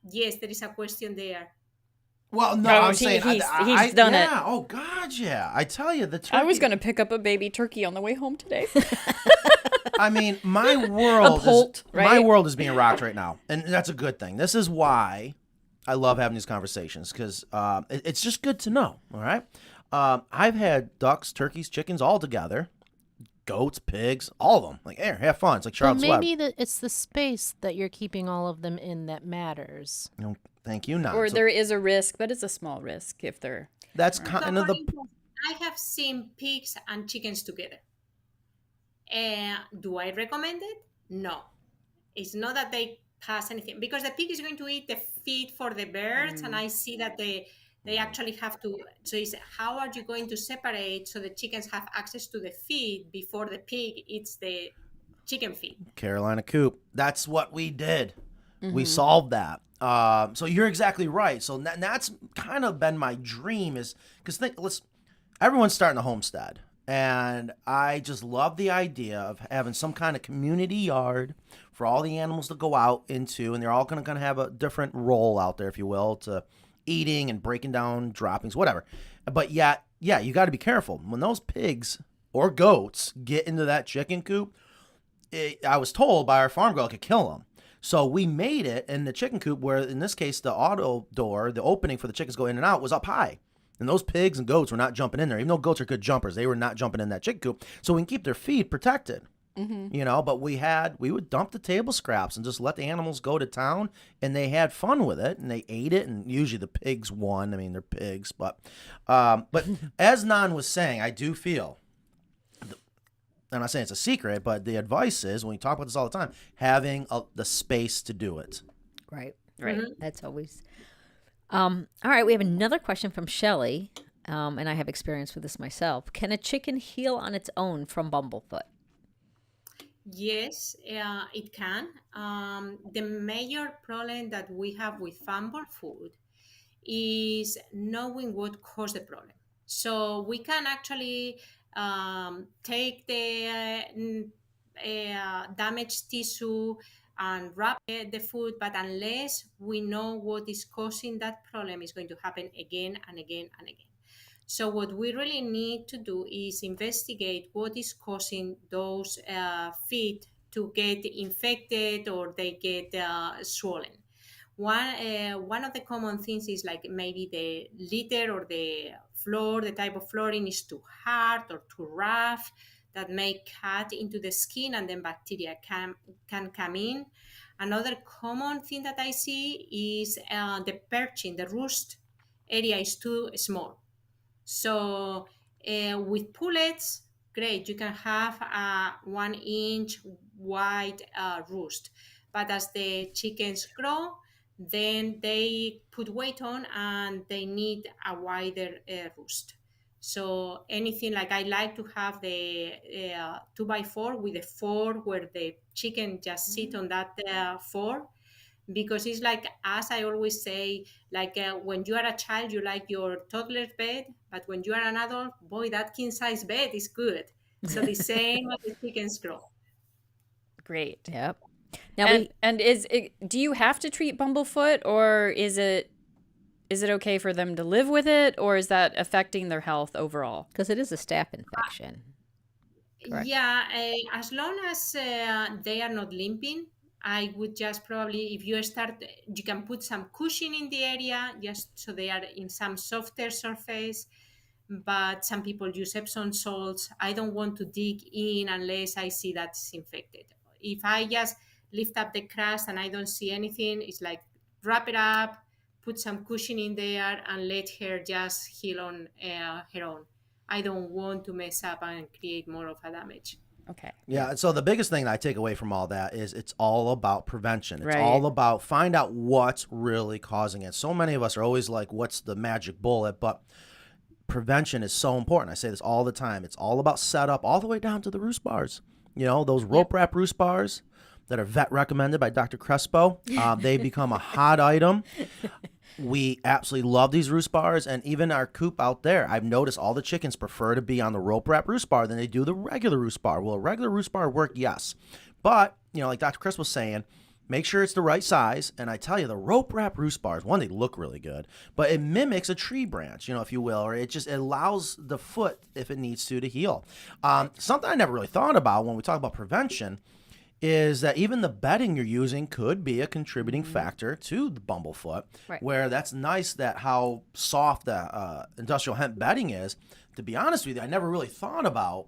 yes, there is a question there. Well, no, No, I'm saying he's done it. Oh God, yeah. I tell you, the turkey. I was gonna pick up a baby turkey on the way home today. I mean, my world poult, my right? world is being rocked right now, and that's a good thing. This is why I love having these conversations because it's just good to know. All right, I've had ducks, turkeys, chickens all together, goats, pigs, all of them. Like, here, have fun. It's like Well, Charlotte's Web. maybe it's the space that you're keeping all of them in that matters. No, thank you. Not. Or So there is a risk, but it's a small risk if they're. that's So, kind of for the. instance, I have seen pigs and chickens together. Do I recommend it? No. It's not that they pass anything because the pig is going to eat the feed for the birds, and I see that they actually have to. So it's how are you going to separate so the chickens have access to the feed before the pig eats the chicken feed? Carolina Coop. That's what we did. We solved that. So you're exactly right. So that's kind of been my dream, is because everyone's starting a homestead, and I just love the idea of having some kind of community yard for all the animals to go out into, and they're all going to kind of have a different role out there, if you will, to eating and breaking down droppings, whatever. But yeah, you got to be careful when those pigs or goats get into that chicken coop. I was told by our farm girl it could kill them. So we made it in the chicken coop where, in this case, the auto door, the opening for the chickens to go in and out, was up high. And those pigs and goats were not jumping in there. Even though goats are good jumpers, they were not jumping in that chicken coop. So we can keep their feed protected. But we would dump the table scraps and just let the animals go to town, and they had fun with it, and they ate it, and usually the pigs won. I mean, they're pigs. But as Nan was saying, I do feel, I'm not saying it's a secret, but the advice is, when we talk about this all the time, having the space to do it. Right. Right. That's always. All right, we have another question from Shelley, and I have experience with this myself. Can a chicken heal on its own from bumblefoot? Yes, it can. The major problem that we have with bumblefoot is knowing what caused the problem. So we can actually take the damaged tissue and wrap the food, but unless we know what is causing that problem, it's going to happen again and again and again. So what we really need to do is investigate what is causing those feet to get infected or they get swollen. One of the common things is like maybe the litter or the floor, the type of flooring is too hard or too rough, that may cut into the skin and then bacteria can come in. Another common thing that I see is the perching, the roost area is too small. So with pullets, great, you can have a 1 inch wide roost. But as the chickens grow, then they put weight on and they need a wider roost. So anything like, I like to have the 2x4 with a 4 where the chicken just sit on that 4, because it's like, as I always say, like when you are a child, you like your toddler bed, but when you are an adult, boy, that king size bed is good. So the same as the chickens grow. Great. Yep. Now do you have to treat bumblefoot, or is it okay for them to live with it, or is that affecting their health overall? because it is a staph infection. Correct. Yeah, as long as they are not limping, I would just probably, if you start, you can put some cushion in the area just so they are in some softer surface. But some people use Epsom salts. I don't want to dig in unless I see that it's infected. If I just lift up the crust and I don't see anything, it's like wrap it up, put some cushion in there, and let her just heal on her own. I don't want to mess up and create more of a damage. Okay. Yeah, and so the biggest thing that I take away from all that is it's all about prevention. It's Right. all about find out what's really causing it. So many of us are always like, what's the magic bullet? But prevention is so important. I say this all the time. It's all about setup all the way down to the roost bars. You know, those rope wrap roost bars that are vet recommended by Dr. Crespo. They become a hot item. We absolutely love these roost bars, and even our coop out there, I've noticed all the chickens prefer to be on the rope wrap roost bar than they do the regular roost bar. Will a regular roost bar work? Yes. But, you know, like Dr. Chris was saying, make sure it's the right size. And I tell you, the rope wrap roost bars, one, they look really good, but it mimics a tree branch, you know, if you will, or it allows the foot, if it needs to heal. Something I never really thought about when we talk about prevention is that even the bedding you're using could be a contributing factor to the bumblefoot, Right. where that's nice that how soft the industrial hemp bedding is. To be honest with you, I never really thought about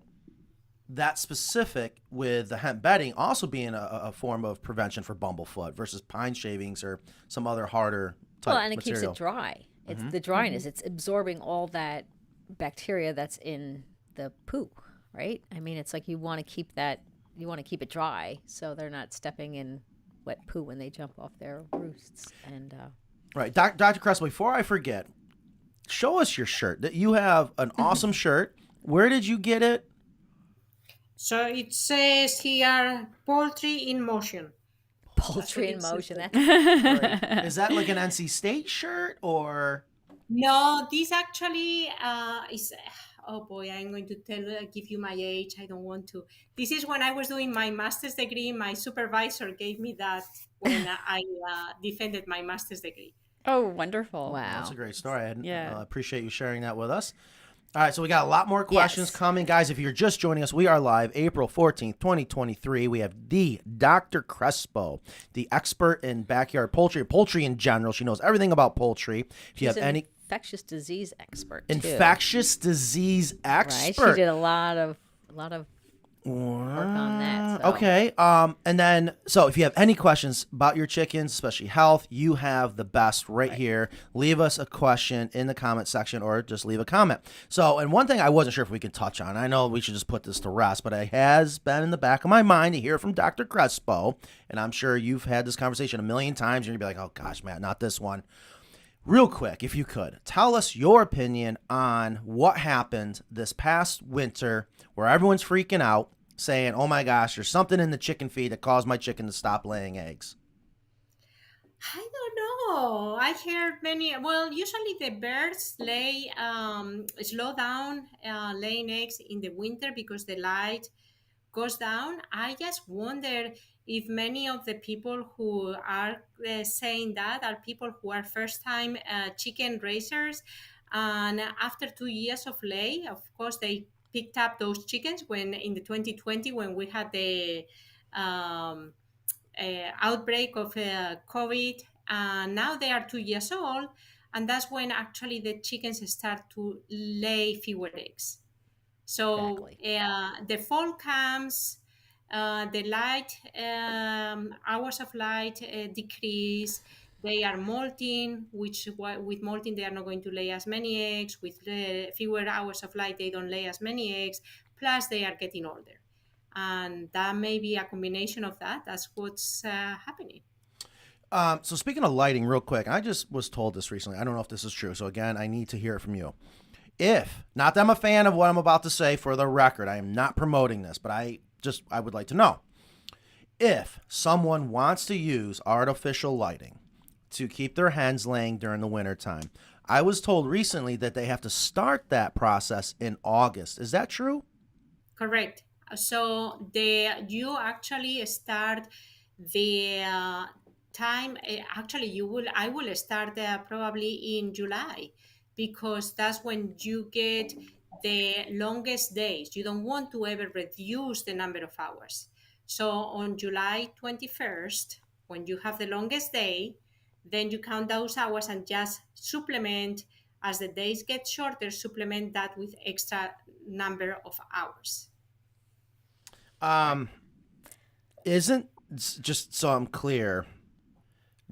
that specific with the hemp bedding also being a form of prevention for bumblefoot versus pine shavings or some other harder type Well, and it material. keeps it dry. It's the dryness. It's absorbing all that bacteria that's in the poo, right? I mean, it's like you want to keep it dry so they're not stepping in wet poo when they jump off their roosts. And Right. Dr. Crespo, before I forget, show us your shirt. That you have an awesome shirt. Where did you get it? So it says here, poultry in motion. Poultry in That's what motion. it That's great. Is that like an NC State shirt or? No, this actually is. Oh boy, I'm going to give you my age. I don't want to. This is when I was doing my master's degree. My supervisor gave me that when I defended my master's degree. Oh, wonderful. Well, that's Wow. a great story. I Yeah. appreciate you sharing that with us. All right, so we got a lot more questions Yes. coming. Guys, if you're just joining us, we are live April 14th, 2023. We have the Dr. Crespo, the expert in backyard poultry in general. She knows everything about poultry. If you She's have an any infectious disease expert. Too, infectious disease right? expert. She did a lot of work on that. So. Okay. And then, so if you have any questions about your chickens, especially health, you have the best right here. Leave us a question in the comment section or just leave a comment. So, and one thing I wasn't sure if we could touch on, I know we should just put this to rest, but it has been in the back of my mind to hear from Dr. Crespo. And I'm sure you've had this conversation a million times. And you'll be like, oh gosh, Matt, not this one. Real quick, if you could, tell us your opinion on what happened this past winter where everyone's freaking out, saying, oh my gosh, there's something in the chicken feed that caused my chicken to stop laying eggs. I don't know. I heard many. Well, usually the birds slow down laying eggs in the winter because the light goes down. I just wonder if many of the people who are saying that are people who are first-time chicken raisers, and after 2 years of lay, of course, they picked up those chickens when in the 2020 when we had the outbreak of COVID. Now they are 2 years old, and that's when actually the chickens start to lay fewer eggs. So Exactly. the fall comes, the light hours of light decrease. They are molting, which with molting they are not going to lay as many eggs. With fewer hours of light, they don't lay as many eggs. Plus, they are getting older, and that may be a combination of that. That's what's happening. So speaking of lighting, real quick, I just was told this recently. I don't know if this is true. So again, I need to hear it from you. If, not that I'm a fan of what I'm about to say for the record, I am not promoting this, but I would like to know. If someone wants to use artificial lighting to keep their hens laying during the wintertime, I was told recently that they have to start that process in August. Is that true? Correct. So you actually start the time. Actually, I will start probably in July, because that's when you get the longest days. You don't want to ever reduce the number of hours. So on July 21st, when you have the longest day, then you count those hours and just supplement as the days get shorter, supplement that with extra number of hours. Isn't, just so I'm clear,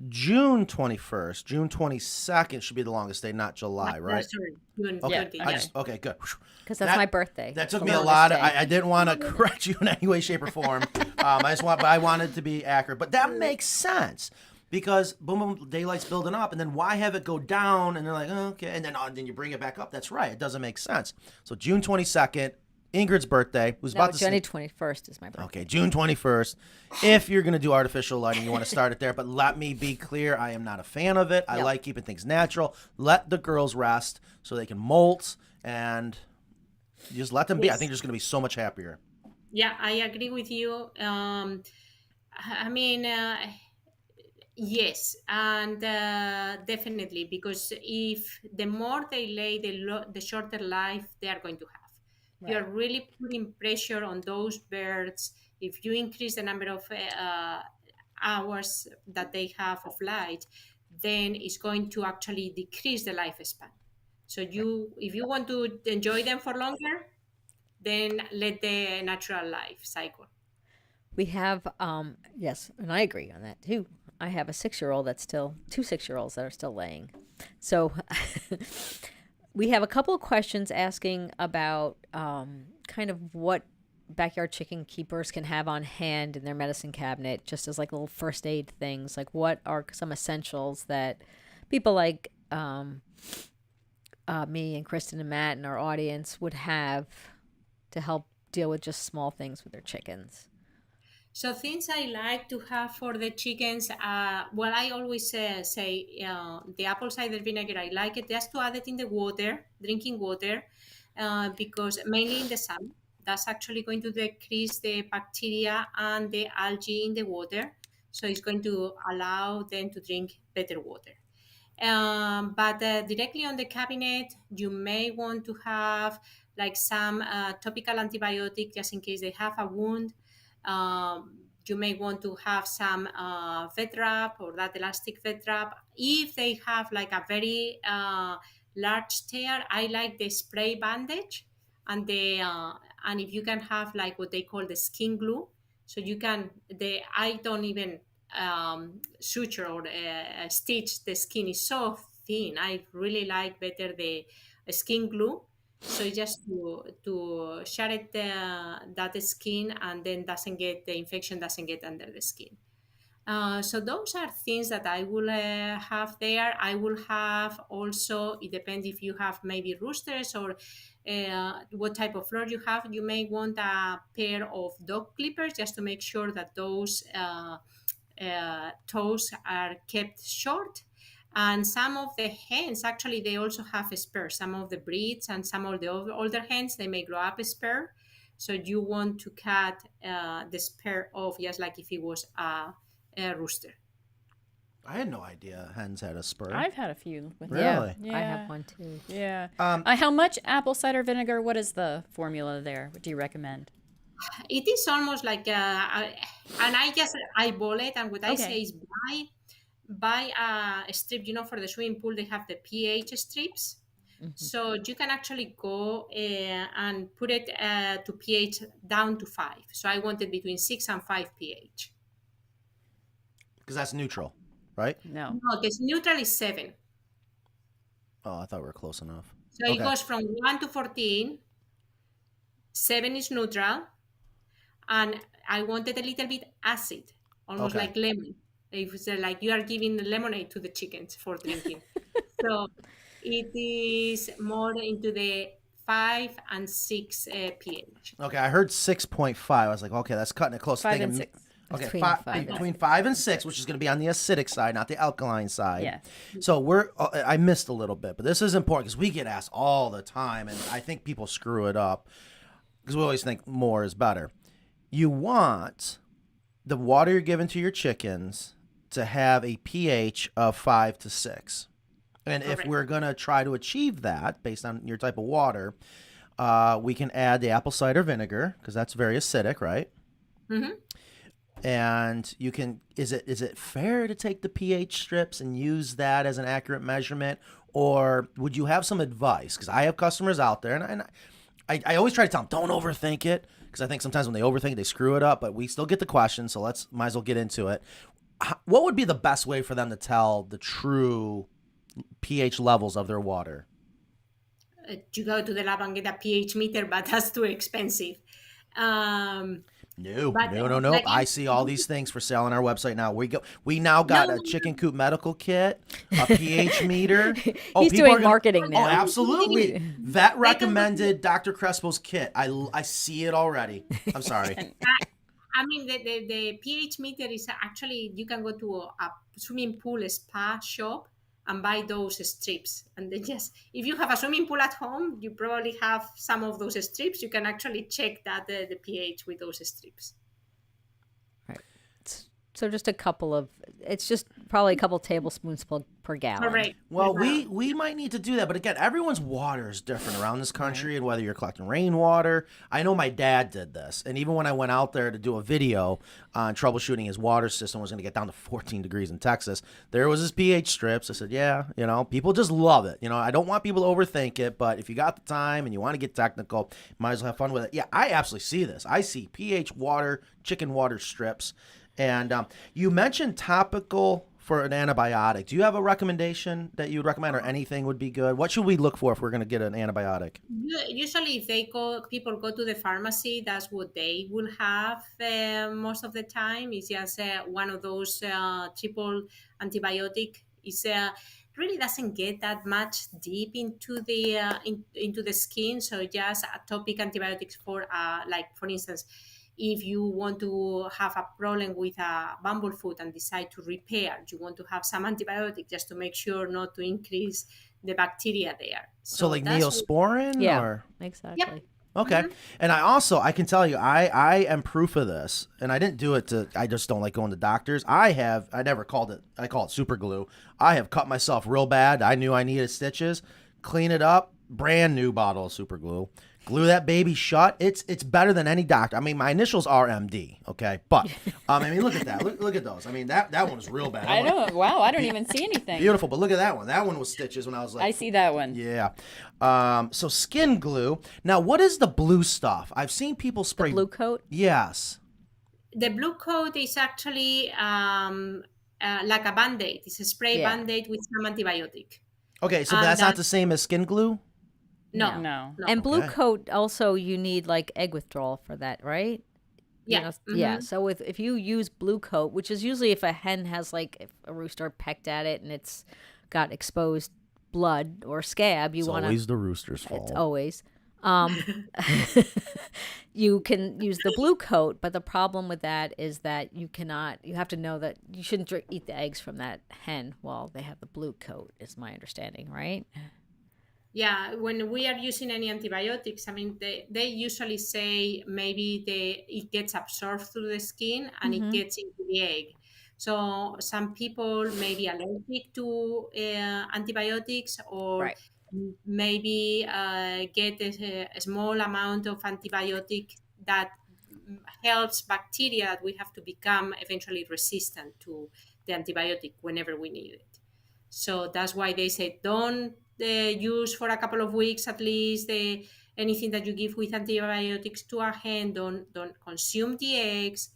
June 21st, June 22nd should be the longest day, not July, right? Sorry, June Okay, 30th. okay, good. Because that's my birthday. That took The me a longest lot. day. I didn't want to correct you in any way, shape, or form. But I wanted to be accurate. But that makes sense because boom, boom, daylight's building up, and then why have it go down? And they're like, oh, okay, and then you bring it back up. That's right. It doesn't make sense. So June 22nd, Ingrid's birthday, who's No, about to January 21st is my birthday. Okay, June 21st. If you're going to do artificial lighting, you want to start it there. But let me be clear, I am not a fan of it. I Yep. like keeping things natural. Let the girls rest so they can molt, and you just let them be. I Yes. think they're just going to be so much happier. Yeah, I agree with you. I mean, yes, and definitely, because if the more they lay, the shorter life they are going to have. You're really putting pressure on those birds. If you increase the number of hours that they have of light, then it's going to actually decrease the lifespan. So if you want to enjoy them for longer, then let the natural life cycle. We have, yes, and I agree on that too. I have a 6-year-old that's still, 2 6-year-olds that are still laying. So we have a couple of questions asking about kind of what backyard chicken keepers can have on hand in their medicine cabinet, just as like little first aid things. Like, what are some essentials that people like me and Kristen and Matt and our audience would have to help deal with just small things with their chickens? So things I like to have for the chickens, well, I always say the apple cider vinegar, I like it just to add it in the water, drinking water, because mainly in the sun, that's actually going to decrease the bacteria and the algae in the water. So it's going to allow them to drink better water. But directly on the cabinet, you may want to have like some topical antibiotic just in case they have a wound. You may want to have some vet wrap or that elastic vet wrap. If they have like a very large tear, I like the spray bandage, and and if you can have like what they call the skin glue, so you can I don't even suture or stitch the skin, is so thin. I really like better the skin glue. So just to shut it that skin, and then the infection doesn't get under the skin. So those are things that I will have there. I will have also, it depends if you have maybe roosters or what type of floor you have. You may want a pair of dog clippers just to make sure that those toes are kept short. And some of the hens, actually, they also have a spur. Some of the breeds and some of the older hens, they may grow up a spur. So you want to cut the spur off, just like if it was a rooster. I had no idea hens had a spur. I've had a few with Really? Yeah. I have one too. Yeah. Um, How much apple cider vinegar? What is the formula there? What do you recommend? It is almost like, and I just eyeball it. And what I Okay. say is buy a strip. For the swimming pool, they have the pH strips. So you can actually go and put it to pH down to 5. So I want it between 6 and 5 pH. Because that's neutral, right? No. No, because neutral is 7. Oh, I thought we were close enough. So it goes from 1 to 14. 7 is neutral. And I wanted a little bit acid, almost like lemon. It's like you are giving lemonade to the chickens for drinking. So it is more into the 5 and 6 pH. Okay, I heard 6.5. I was like, okay, that's cutting it close. 5 and 6. Okay, Between five, five and between 5 and 6, which is going to be on the acidic side, not the alkaline side. Yeah. So I missed a little bit, but this is important because we get asked all the time, and I think people screw it up because we always think more is better. You want the water you're giving to your chickens to have a pH of 5 to 6. And if we're going to try to achieve that based on your type of water, we can add the apple cider vinegar because that's very acidic, right? Mm-hmm. And you can, is it fair to take the pH strips and use that as an accurate measurement? Or would you have some advice? Because I have customers out there, and I always try to tell them, don't overthink it. Because I think sometimes when they overthink it, they screw it up. But we still get the question, so might as well get into it. What would be the best way for them to tell the true pH levels of their water? You go to the lab and get a pH meter, but that's too expensive. No. Like, I see all these things for sale on our website now. We now got a chicken coop medical kit, a pH meter. He's people doing are marketing Oh, now. absolutely. Vet recommended Dr. Crespo's kit. I see it already. I'm sorry. I mean, the pH meter is actually, you can go to a swimming pool spa shop and buy those strips. And then if you have a swimming pool at home, you probably have some of those strips. You can actually check that the pH with those strips. Right. So just it's just probably a couple tablespoons per gallon. Correct. Well, we might need to do that, but again, everyone's water is different around this country, and whether you're collecting rainwater. I know my dad did this, and even when I went out there to do a video on troubleshooting his water system was going to get down to 14 degrees in Texas, there was his pH strips. I said, yeah, people just love it. I don't want people to overthink it, but if you got the time and you want to get technical, might as well have fun with it. Yeah, I absolutely see this. I see pH water, chicken water strips. And you mentioned topical for an antibiotic. Do you have a recommendation that you would recommend, or anything would be good? What should we look for if we're going to get an antibiotic? Usually, if people go to the pharmacy, that's what they will have most of the time. It's just one of those triple antibiotic. It's really doesn't get that much deep into the skin. So just topic antibiotics for for instance, If you want to have a problem with a bumble foot and decide to repair, you want to have some antibiotic just to make sure not to increase the bacteria there. So like that's Neosporin Yeah, or? exactly. Okay. And I can tell you, I am proof of this. And I didn't do it I just don't like going to doctors. I never called it, I call it super glue. I have cut myself real bad. I knew I needed stitches, clean it up, brand new bottle of super glue. Glue that baby shut. It's better than any doctor. I mean, my initials are MD, okay? But, I mean, look at that. Look at those. I mean, that one was real bad. I don't. Wow, I don't even see anything. Beautiful, but look at that one. That one was stitches when I was like... I see that one. Yeah. So skin glue. Now, what is the blue stuff? I've seen people spray... Blue coat? Yes. The blue coat is actually like a Band-Aid. It's a spray Yeah. Band-Aid with some antibiotic. Okay, so that's not the same as skin glue? No. No. And blue Okay. coat also, you need like egg withdrawal for that, right? You Yeah. know, Mhm. yeah. So if you use blue coat, which is usually if a hen has like if a rooster pecked at it and it's got exposed blood or scab, you It's want always the rooster's fault. It's always. You can use the blue coat, but the problem with that is that you have to know that you shouldn't eat the eggs from that hen while they have the blue coat, is my understanding, right? Yeah, when we are using any antibiotics, I mean, they usually say maybe it gets absorbed through the skin and it gets into the egg. So some people may be allergic to antibiotics, or Right. maybe get a small amount of antibiotic that helps bacteria that we have to become eventually resistant to the antibiotic whenever we need it. So that's why they say don't use for a couple of weeks at least anything that you give with antibiotics to a hen. Don't consume the eggs,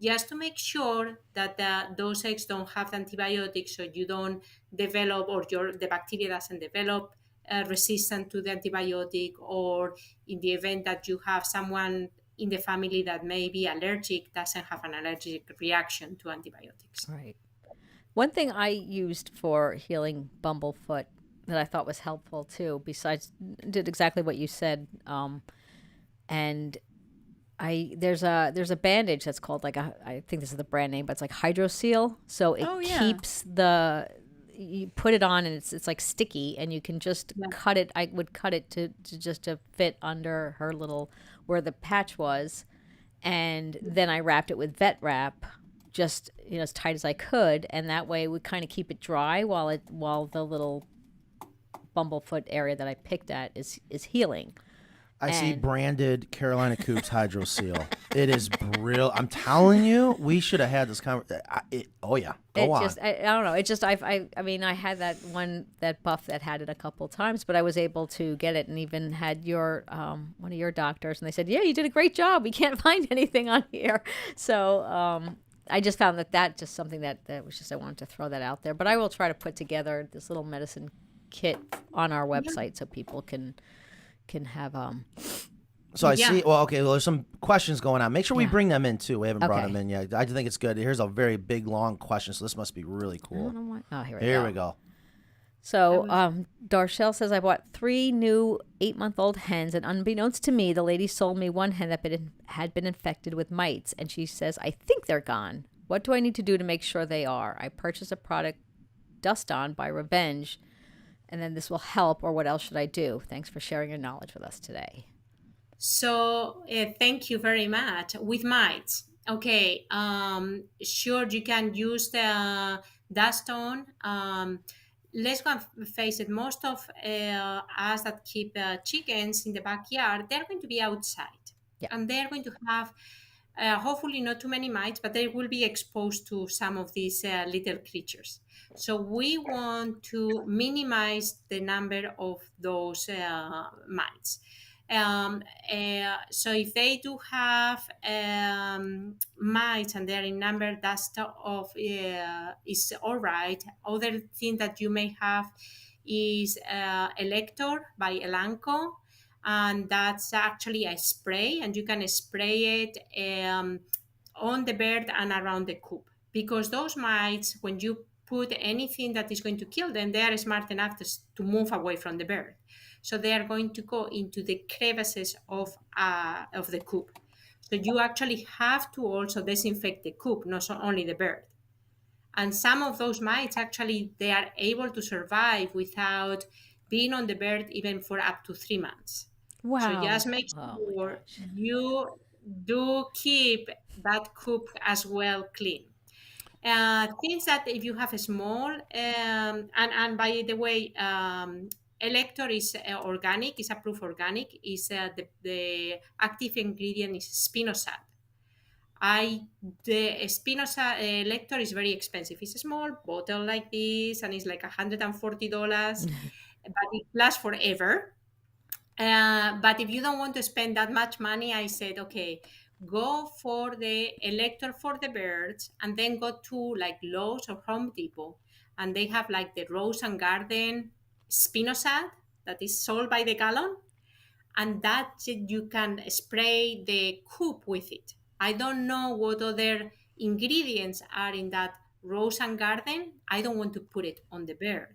just to make sure that those eggs don't have antibiotics, so you don't develop, or the bacteria doesn't develop resistant to the antibiotic, or in the event that you have someone in the family that may be allergic, doesn't have an allergic reaction to antibiotics. Right. One thing I used for healing bumblefoot that I thought was helpful too, besides did exactly what you said, and there's a bandage that's called I think this is the brand name, but it's like Hydroseal, so it keeps you put it on and it's like sticky, and you can just cut it. I would cut it to fit under her little where the patch was, and then I wrapped it with vet wrap, just as tight as I could, and that way we kind of keep it dry while the little bumblefoot area that I picked at is healing. I see branded Carolina Coops Hydro Seal. It is brilliant. I'm telling you, we should have had this conversation. Oh yeah, go on. I don't know. It just I mean, I had that buff that had it a couple times, but I was able to get it, and even had your one of your doctors, and they said, yeah, you did a great job. We can't find anything on here. So I just found that just something that was just, I wanted to throw that out there. But I will try to put together this little medicine kit on our website so people can have So I see. Well, okay. Well, there's some questions going on. Make sure we bring them in too. We haven't brought them in yet. I think it's good. Here's a very big, long question. So this must be really cool. Here we go. So Darshell says, I bought 3 new 8-month-old hens, and unbeknownst to me, the lady sold me one hen that had been infected with mites, and she says, I think they're gone. What do I need to do to make sure they are? I purchased a product, Dust On by Revenge, and then this will help, or what else should I do? Thanks for sharing your knowledge with us today. So thank you very much. With mites, okay, sure, you can use the Dust On. Let's go and face it. Most of us that keep chickens in the backyard, they're going to be outside. Yeah. And they're going to have hopefully not too many mites, but they will be exposed to some of these little creatures. So we want to minimize the number of those mites. So if they do have mites and they're in number, that's is all right. Other thing that you may have is Elector by Elanco, and that's actually a spray, and you can spray it on the bird and around the coop, because those mites, when you put anything that is going to kill them, they are smart enough to move away from the bird. So they are going to go into the crevices of the coop. So you actually have to also disinfect the coop, not only the bird. And some of those mites actually, they are able to survive without being on the bird even for up to 3 months. Wow. So just make Oh my sure gosh. you do keep that coop as well clean. Things that if you have a small, and by the way, Elector is organic, is approved organic, is the active ingredient is spinosad. The Spinoza Lector is very expensive. It's a small bottle like this, and it's like $140, but it lasts forever. But if you don't want to spend that much money, I said, okay, go for the Elector for the birds, and then go to like Lowe's or Home Depot, and they have like the Rose and Garden Spinosad that is sold by the gallon, and that you can spray the coop with it. I don't know what other ingredients are in that Rose and Garden. I don't want to put it on the bird,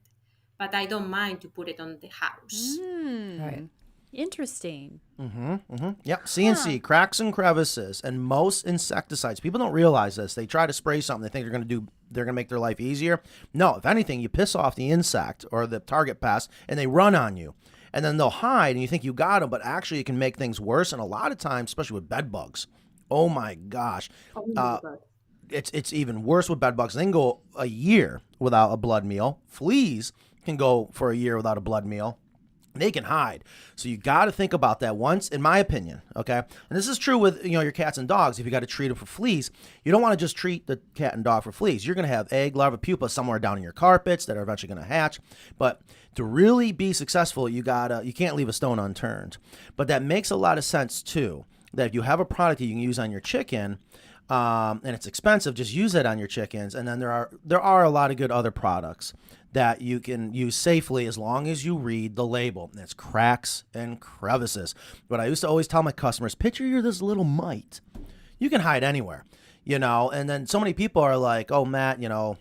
but I don't mind to put it on the house. Right. Interesting. Yep, CNC, cracks and crevices, and most insecticides. People don't realize this. They try to spray something. They think they're gonna make their life easier. No, if anything, you piss off the insect or the target pest, and they run on you. And then they'll hide, and you think you got them, but actually it can make things worse. And a lot of times, especially with bed bugs, oh my gosh, it's even worse with bed bugs. They can go a year without a blood meal. Fleas can go for a year without a blood meal. They can hide. So you got to think about that once, in my opinion, okay? And this is true with, your cats and dogs. If you got to treat them for fleas, you don't want to just treat the cat and dog for fleas. You're going to have egg, larva, pupa somewhere down in your carpets that are eventually going to hatch. But to really be successful, you can't leave a stone unturned. But that makes a lot of sense too, that if you have a product that you can use on your chicken, and it's expensive, just use it on your chickens. And then there are a lot of good other products that you can use safely as long as you read the label. And it's cracks and crevices. But I used to always tell my customers, picture you're this little mite. You can hide anywhere, and then so many people are like, oh, Matt, the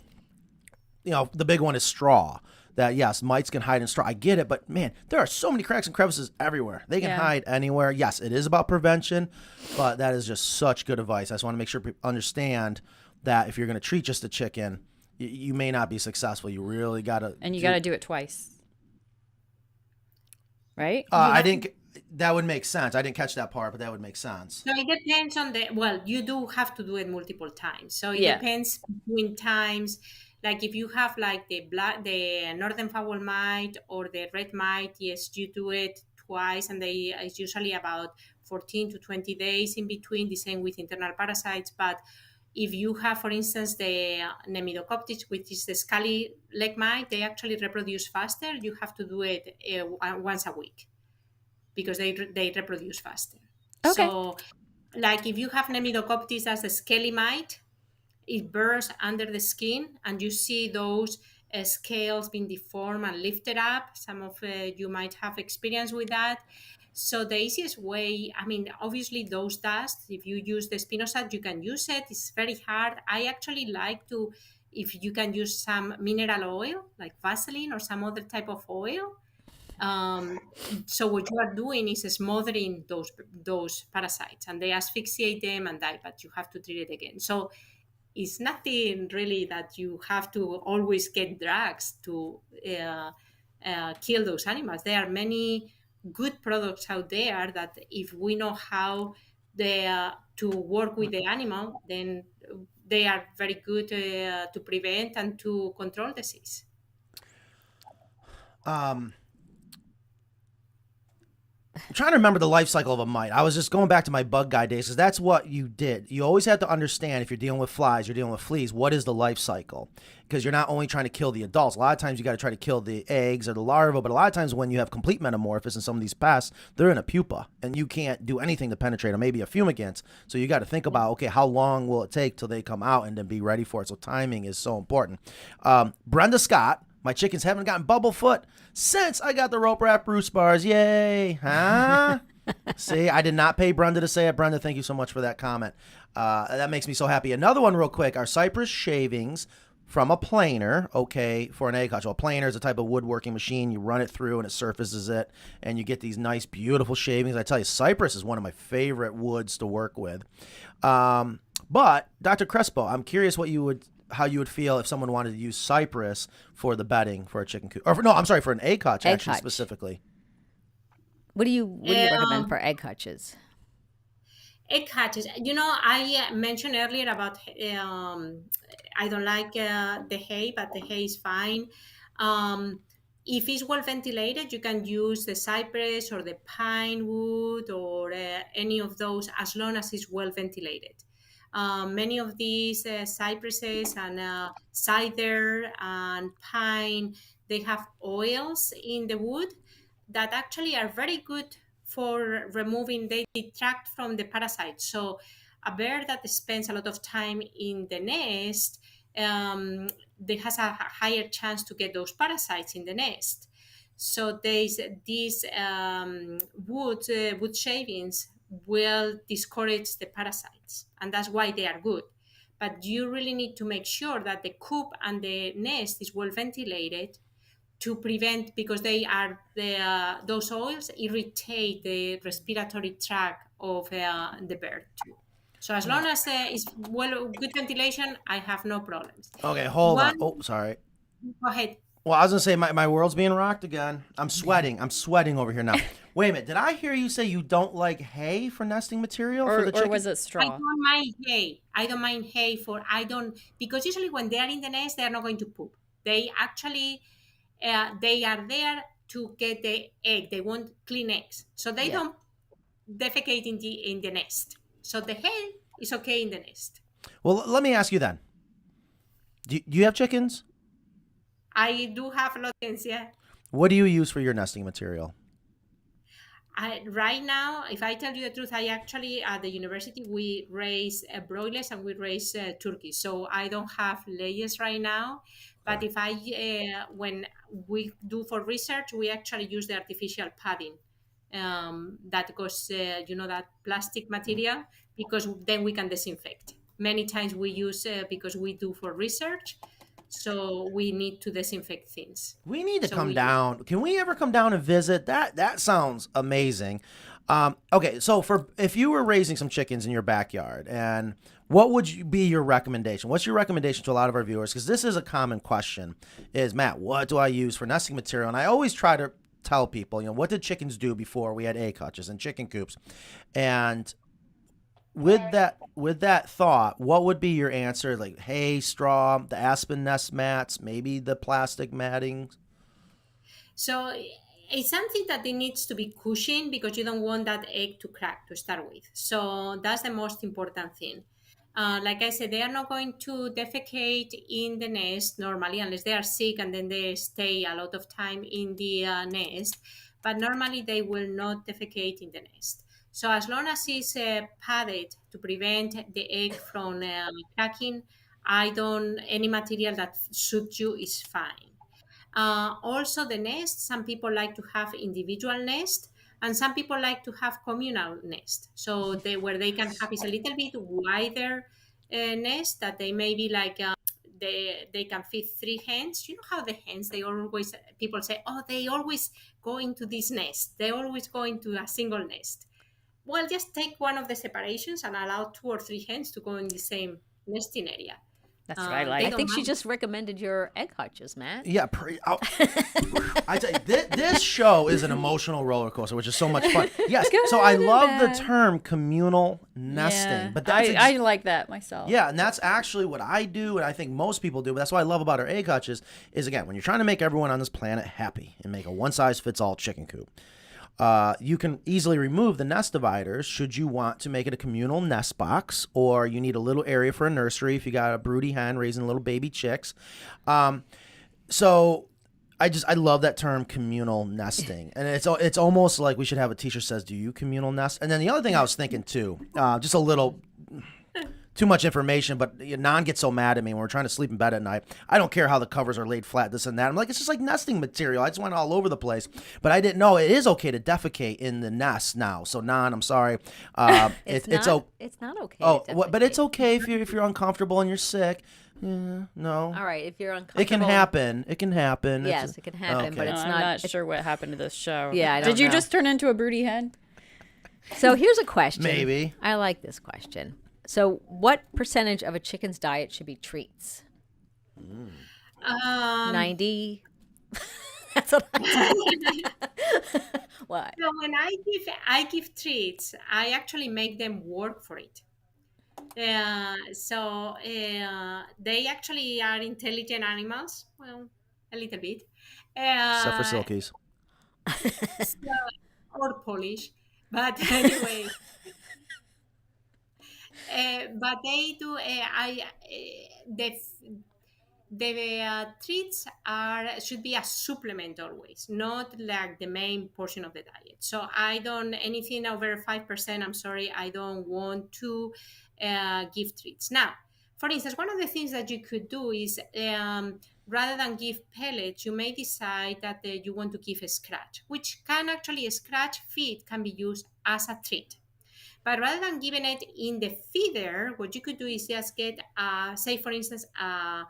big one is straw. That, yes, mites can hide in straw. I get it, but man, there are so many cracks and crevices everywhere. They can hide anywhere. Yes, it is about prevention, but that is just such good advice. I just want to make sure people understand that if you're going to treat just a chicken, you may not be successful. You really got to. And you got to do it twice. Right? I think that would make sense. I didn't catch that part, but that would make sense. So it depends on you do have to do it multiple times. So it depends between times. Like if you have like the northern fowl mite or the red mite, yes, you do it twice, and it's usually about 14 to 20 days in between. The same with internal parasites. But if you have, for instance, the Nemidocoptis, which is the scaly leg mite, they actually reproduce faster. You have to do it once a week because they reproduce faster. Okay. So, like if you have Nemidocoptis as a scaly mite, it burrows under the skin, and you see those scales being deformed and lifted up. Some of you might have experience with that. So the easiest way, obviously those dust, if you use the spinosad, you can use it. It's very hard. I actually like to, if you can use some mineral oil, like Vaseline or some other type of oil. So what you are doing is smothering those parasites, and they asphyxiate them and die, but you have to treat it again. So it's nothing really that you have to always get drugs to kill those animals. There are many good products out there that if we know how to work with the animal, then they are very good to prevent and to control disease. I'm trying to remember the life cycle of a mite. I was just going back to my bug guy days because that's what you did. You always have to understand if you're dealing with flies, you're dealing with fleas, what is the life cycle? Because you're not only trying to kill the adults. A lot of times you got to try to kill the eggs or the larvae, but a lot of times when you have complete metamorphosis in some of these pests, they're in a pupa and you can't do anything to penetrate them, maybe a fumigant. So you got to think about, okay, how long will it take till they come out and then be ready for it? So timing is so important. Brenda Scott, my chickens haven't gotten bubble foot since I got the rope wrap roost bars. Yay. Huh? See, I did not pay Brenda to say it. Brenda, thank you so much for that comment. That makes me so happy. Another one real quick. Our cypress shavings from a planer, okay, for an egg hutch. Well, a planer is a type of woodworking machine. You run it through and it surfaces it, and you get these nice, beautiful shavings. I tell you, cypress is one of my favorite woods to work with. But Dr. Crespo, I'm curious how you would feel if someone wanted to use cypress for the bedding for a chicken coop, for an egg hutch, actually, hutch. specifically. What do you recommend for egg hutches? Egg hatches. I mentioned earlier about I don't like the hay, but the hay is fine. If it's well ventilated, you can use the cypress or the pine wood or any of those, as long as it's well ventilated. Many of these cypresses and cedar and pine, they have oils in the wood that actually are very good for removing. They detract from the parasites. So a bird that spends a lot of time in the nest, they has a higher chance to get those parasites in the nest. So these wood shavings will discourage the parasites, and that's why they are good. But you really need to make sure that the coop and the nest is well ventilated to prevent, because they are those oils irritate the respiratory tract of the bird too. So as long as it's good ventilation, I have no problems. Okay, hold on. Oh, sorry. Go ahead. Well, I was going to say, my world's being rocked again. I'm sweating over here now. Wait a minute. Did I hear you say you don't like hay for nesting material for the chicken? Or was it straw? I don't mind hay. Because usually when they are in the nest, they are not going to poop. They actually, they are there to get the egg. They want clean eggs. So they don't defecate in the nest. So the hay is okay in the nest. Well, let me ask you then. Do you have chickens? I do have a lot of chickens, yeah. What do you use for your nesting material? Right now, if I tell you the truth, I actually, at the university, we raise broilers and we raise turkeys. So I don't have layers right now. But if when we do for research, we actually use the artificial padding. That goes, that plastic material, because then we can disinfect. Many times we use, because we do for research, so we need to disinfect things. We need to come down. Can we ever come down and visit? That sounds amazing. Okay, so if you were raising some chickens in your backyard, and what would be your recommendation? What's your recommendation to a lot of our viewers? Because this is a common question, is, Matt, what do I use for nesting material? And I always try to tell people, what did chickens do before we had egg hutches and chicken coops? And with that thought, what would be your answer? Like hay, straw, the aspen nest mats, maybe the plastic matting? So it's something that it needs to be cushioned, because you don't want that egg to crack to start with. So that's the most important thing. Like I said, they are not going to defecate in the nest normally, unless they are sick and then they stay a lot of time in the nest. But normally they will not defecate in the nest. So as long as it's padded to prevent the egg from cracking, any material that suits you is fine. Also the nest, some people like to have individual nest, and some people like to have communal nest. So where they can have is a little bit wider nest, that they may be like, they can fit 3 hens. You know how the hens, people say, oh, they always go into this nest. They always go into a single nest. Well, just take one of the separations and allow 2 or 3 hens to go in the same nesting area. That's what I like. I think she just recommended your egg hutches, Matt. Yeah, I tell you, this show is an emotional roller coaster, which is so much fun. Yes, so I love the term communal nesting, but that's I like that myself. Yeah, and that's actually what I do, and I think most people do. But that's what I love about our egg hutches is, again, when you're trying to make everyone on this planet happy and make a one-size-fits-all chicken coop, you can easily remove the nest dividers should you want to make it a communal nest box, or you need a little area for a nursery if you got a broody hen raising little baby chicks. So I love that term, communal nesting, and it's almost like we should have a t-shirt says, "Do you communal nest?" And then the other thing I was thinking too, just a little. Too much information, but Nan gets so mad at me when we're trying to sleep in bed at night. I don't care how the covers are laid flat, this and that. I'm like, it's just like nesting material. I just went all over the place. But I didn't know it is okay to defecate in the nest now. So Nan, I'm sorry. It's not okay. but it's okay if you're uncomfortable and you're sick. No. All right, if you're uncomfortable. It can happen. It can happen. Yes, it can happen, but Okay. it's I'm not sure what happened to this show. Yeah, I don't Did you know. just turn into a broody hen? So here's a question. Maybe. I like this question. So what percentage of a chicken's diet should be treats? 90. That's what What? So when I give treats, I actually make them work for it. They actually are intelligent animals. Well, a little bit. Except for Uh, Silkies. or Polish, but anyway. But they do. The treats should be a supplement always, not like the main portion of the diet. So I don't anything over 5%. I'm sorry, I don't want to give treats. Now, for instance, one of the things that you could do is rather than give pellets, you may decide that you want to give a scratch, which can actually a scratch feed can be used as a treat. But rather than giving it in the feeder, what you could do is just get, say, for instance, a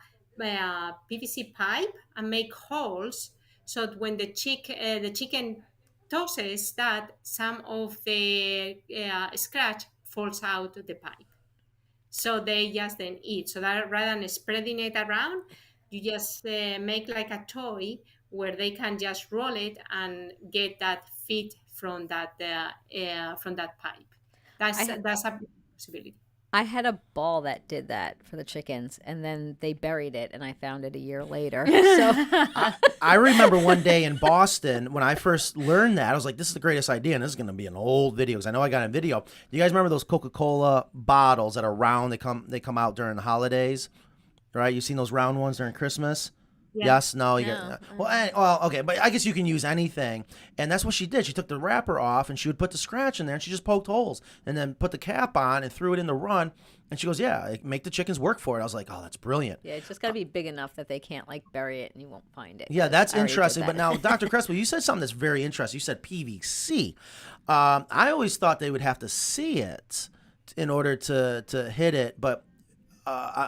PVC pipe and make holes so that when the chicken tosses that, some of the scratch falls out of the pipe. So they just then eat. So that rather than spreading it around, you just make like a toy where they can just roll it and get that feed from that pipe. That's a possibility. I had a ball that did that for the chickens, and then they buried it, and I found it a year later. So I remember one day in Boston when I first learned that, I was like, this is the greatest idea, and this is going to be an old video because I know I got a video. You guys remember those Coca-Cola bottles that are round? They come out during the holidays, right? You've seen those round ones during Christmas? Yeah. Yes, no, you No. got well, okay, but I guess you can use anything, and that's what she did. She took the wrapper off, and she would put the scratch in there, and she just poked holes, and then put the cap on and threw it in the run, and she goes, "Yeah, make the chickens work for it." I was like, "Oh, that's brilliant." yeah, it's just got to be big enough that they can't like bury it and you won't find it. Yeah, 'cause that's I already did interesting. But that. now, Dr. Crespo, you said something that's very interesting. You said PVC. I always thought they would have to see it in order to hit it, but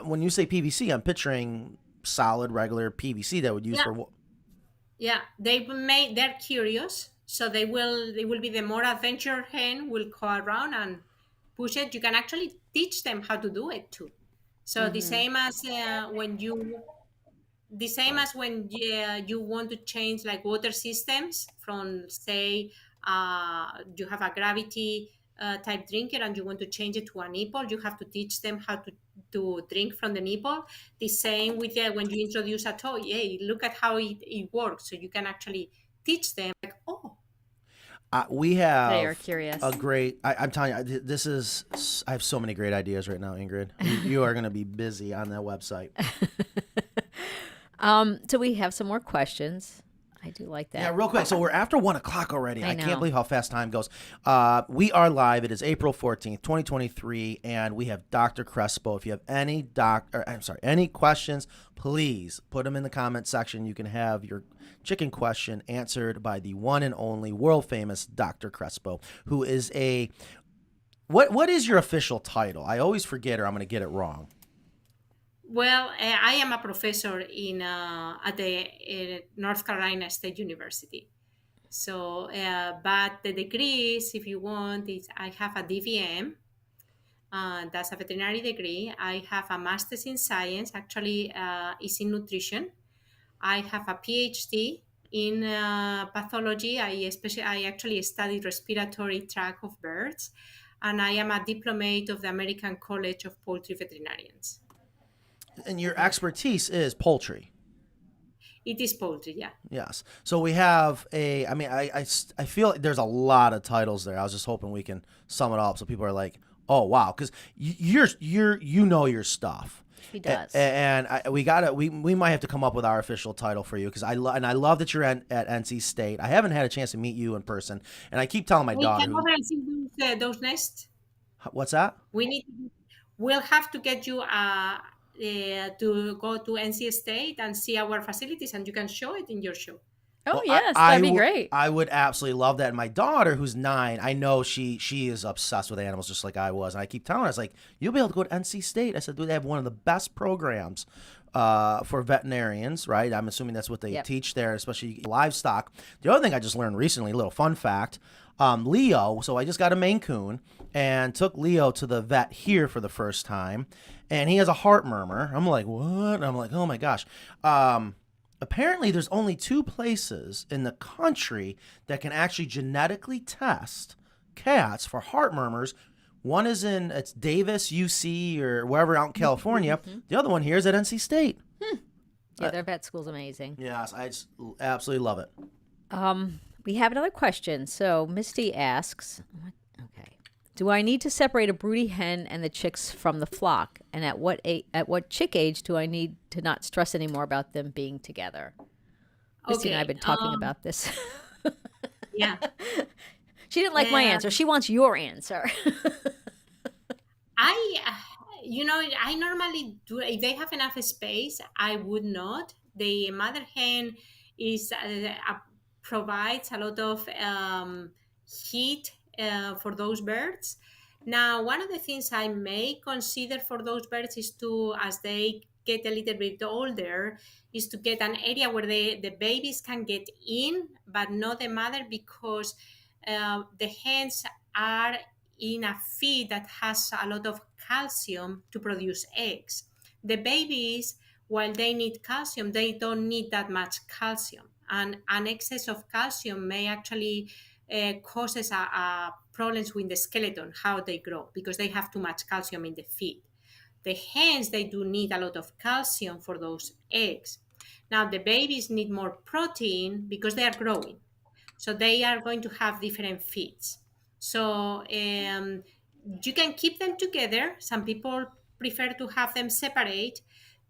when you say PVC, I'm picturing solid, regular PVC that would use for. Yeah, they're curious, so they will be the more adventure hen will go around and push it. You can actually teach them how to do it too. So the same as when you want to change like water systems from, say, you have a gravity type drinker and you want to change it to a nipple, you have to teach them how to drink from the nipple. The same with when you introduce a toy. Hey, look at how it works. So you can actually teach them like, oh. We have They are curious. a great. I'm telling you, this is. I have so many great ideas right now, Ingrid. You are going to be busy on that website. So we have some more questions. I do like that. Yeah, real quick. So we're after 1 o'clock already. I know. can't believe how fast time goes. We are live. It is April 14th, 2023, and we have Dr. Crespo. If you have any questions, please put them in the comment section. You can have your chicken question answered by the one and only world famous Dr. Crespo, who is a what is your official title? I always forget or I'm going to get it wrong. Well, I am a professor at the North Carolina State University. So, but the degrees, if you want, is I have a DVM. That's a veterinary degree. I have a master's in science. Actually, is in nutrition. I have a PhD in pathology. I actually studied respiratory tract of birds, and I am a diplomate of the American College of Poultry Veterinarians. And your expertise is poultry. It is poultry, yeah. Yes. So we have I feel like there's a lot of titles there. I was just hoping we can sum it up so people are like, oh wow, because you know your stuff. He does. We might have to come up with our official title for you because I love that you're at NC State. I haven't had a chance to meet you in person, and I keep telling my We daughter. can over and see those nests. What's that? We'll have to get you to go to NC State and see our facilities, and you can show it in your show. Oh, Well, yes, that'd be would- great. I would absolutely love that. And my daughter, who's 9, I know she is obsessed with animals just like I was. And I keep telling her, I was like, you'll be able to go to NC State. I said, dude, they have one of the best programs for veterinarians, right? I'm assuming that's what they Yep. teach there, especially livestock. The other thing I just learned recently, a little fun fact, Leo, so I just got a Maine Coon and took Leo to the vet here for the first time. And he has a heart murmur. I'm like, what? And I'm like, oh my gosh. Apparently, there's only 2 places in the country that can actually genetically test cats for heart murmurs. One is it's Davis, UC, or wherever out in California. The other one here is at NC State. Yeah, their vet school's amazing. Yes, I just absolutely love it. We have another question. So Misty asks, okay, do I need to separate a broody hen and the chicks from the flock? And at what chick age do I need to not stress anymore about them being together? Misty and I have been talking about this. Yeah. She didn't like my answer. She wants your answer. I normally do, if they have enough space, I would not. The mother hen provides a lot of heat for those birds. Now, one of the things I may consider for those birds is to, as they get a little bit older, is to get an area where the babies can get in, but not the mother, because the hens are in a feed that has a lot of calcium to produce eggs. The babies, while they need calcium, they don't need that much calcium. And an excess of calcium may actually causes problems with the skeleton, how they grow, because they have too much calcium in the feed. The hens, they do need a lot of calcium for those eggs. Now, the babies need more protein because they are growing. So they are going to have different feeds. So you can keep them together. Some people prefer to have them separate.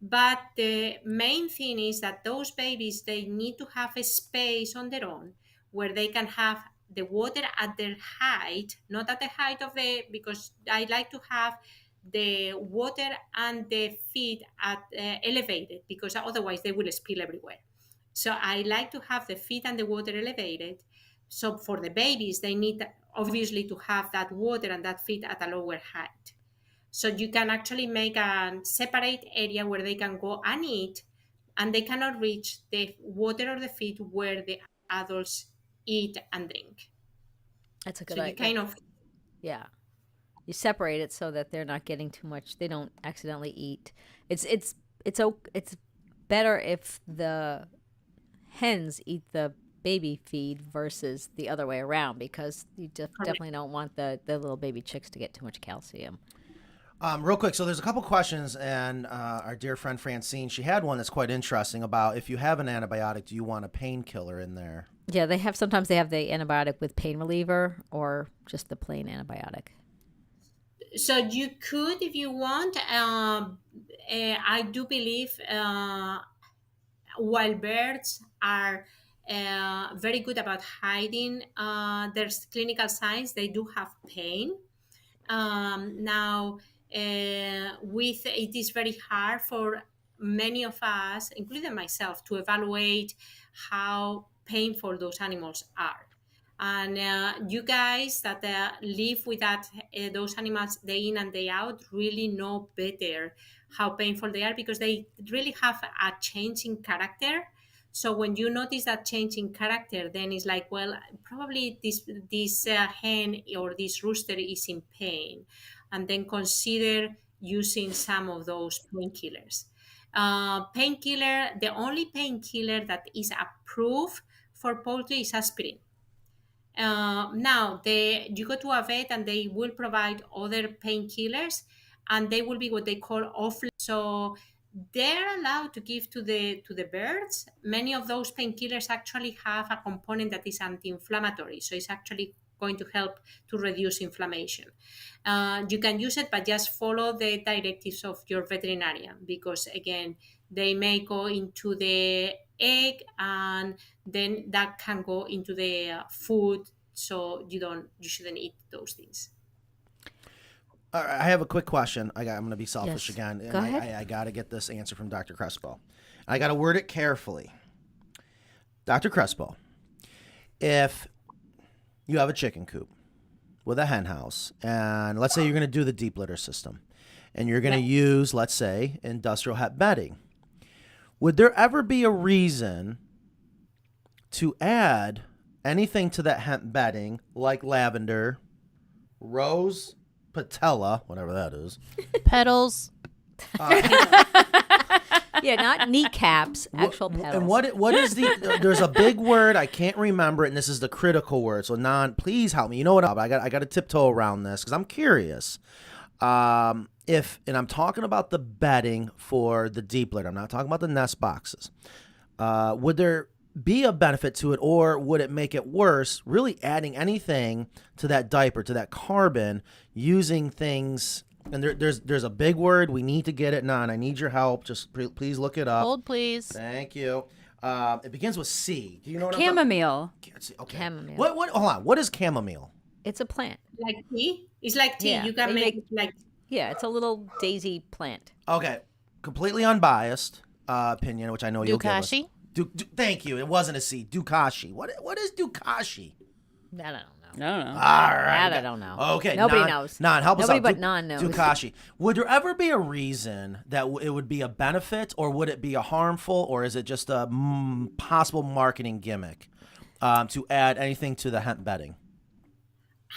But the main thing is that those babies, they need to have a space on their own where they can have the water at their height, not at the height of because I like to have the water and the feed at elevated, because otherwise they will spill everywhere. So I like to have the feed and the water elevated. So for the babies, they need obviously to have that water and that feed at a lower height. So you can actually make a separate area where they can go and eat, and they cannot reach the water or the feed where the adults eat and drink. That's a good So idea. you kind of, Yeah. You separate it so that they're not getting too much. They don't accidentally eat. It's better if the hens eat the baby feed versus the other way around, because you definitely don't want the little baby chicks to get too much calcium. Real quick, so there's a couple questions, and our dear friend Francine, she had one that's quite interesting about if you have an antibiotic, do you want a painkiller in there? Yeah, sometimes they have the antibiotic with pain reliever or just the plain antibiotic. so you could, if you want. I do believe while birds are very good about hiding their clinical signs, they do have pain. Now, it is very hard for many of us, including myself, to evaluate how painful those animals are. And you guys that live with those animals day in and day out really know better how painful they are, because they really have a change in character. So when you notice that change in character, then it's like, well, probably this hen or this rooster is in pain, and then consider using some of those painkillers. The only painkiller that is approved for poultry is aspirin. Now, you go to a vet and they will provide other painkillers, and they will be what they call off. So they're allowed to give to the birds. Many of those painkillers actually have a component that is anti-inflammatory, so it's actually going to help to reduce inflammation. You can use it, but just follow the directives of your veterinarian, because again, they may go into the egg, and then that can go into the food. So you shouldn't eat those things. All right, I have a quick question. I'm going to be selfish Yes. again. And Go ahead. I got to get this answer from Dr. Crespo. I got to word it carefully. Dr. Crespo, if you have a chicken coop with a hen house, and let's say you're going to do the deep litter system, and you're going to use, let's say, industrial hemp bedding, would there ever be a reason to add anything to that hemp bedding like lavender, rose patella, whatever that is? Petals. Yeah, not kneecaps, actual petals. And what is there's a big word, I can't remember it, and this is the critical word. So please help me. You know what? I got to tiptoe around this because I'm curious. And I'm talking about the bedding for the deep litter. I'm not talking about the nest boxes. Would there be a benefit to it, or would it make it worse really adding anything to that diaper, to that carbon, using things? And there's a big word. We need to get it, Nan. I need your help. Just please look it up. Hold, please. Thank you. It begins with C. Do you know what Chamomile. Okay. Chamomile. What? Hold on. What is chamomile? It's a plant. Like tea? It's like tea. Yeah, You can they make make- it like Yeah, it's a little daisy plant. Okay. Completely unbiased opinion, which I know you'll give us. Dukashi? Thank you. It wasn't a C. Dukashi. What is Dukashi? I don't know. I don't know. All right. That I don't know. Okay. Nobody Nan, knows. Nan, help Nobody us out. but Nan knows. Dukashi. Would there ever be a reason that it would be a benefit, or would it be a harmful, or is it just a possible marketing gimmick to add anything to the hemp bedding?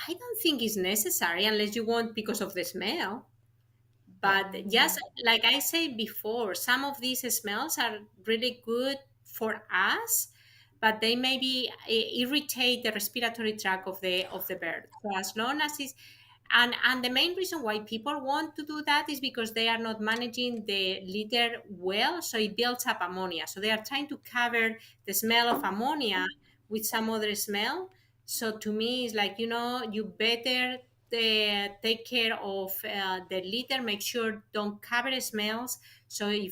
I don't think it's necessary unless you want because of the smell. But just like I said before, some of these smells are really good for us, but they maybe irritate the respiratory tract of the bird. So as long as it's and the main reason why people want to do that is because they are not managing the litter well, so it builds up ammonia. So they are trying to cover the smell of ammonia with some other smell. So to me, it's like, you better take care of the litter, make sure don't cover smells. So you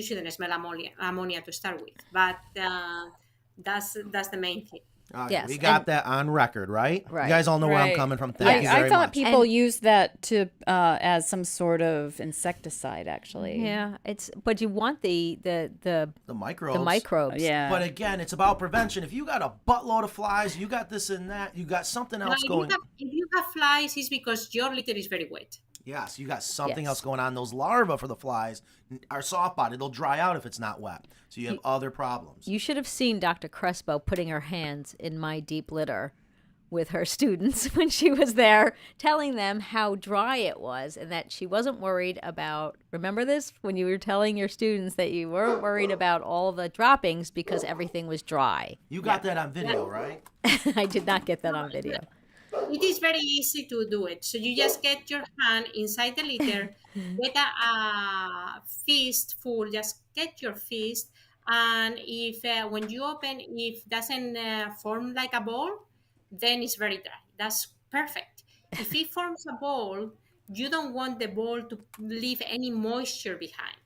shouldn't smell ammonia to start with, but that's the main thing. Yes, we got and- that on record, right? Right. You guys all know where I'm Right. coming from. Thank you I very thought much. people And- use that to as some sort of insecticide, actually. Yeah, but you want the the microbes. the microbes. Yeah. But again, it's about prevention. If you got a buttload of flies, you got this and that, you got something Now, else going. if you have flies, it's because your litter is very wet. Yes, you got something Yes. else going on. Those larvae for the flies are soft-bodied. They'll dry out if it's not wet. So you have other problems. You should have seen Dr. Crespo putting her hands in my deep litter with her students when she was there, telling them how dry it was and that she wasn't worried about. Remember this when you were telling your students that you weren't worried about all the droppings because everything was dry. You got that on video, right? I did not get that on video. It is very easy to do it. So you just get your hand inside the litter, get a fist full, just get your fist. And if when you open, if doesn't form like a ball, then it's very dry. That's perfect. If it forms a ball, you don't want the ball to leave any moisture behind.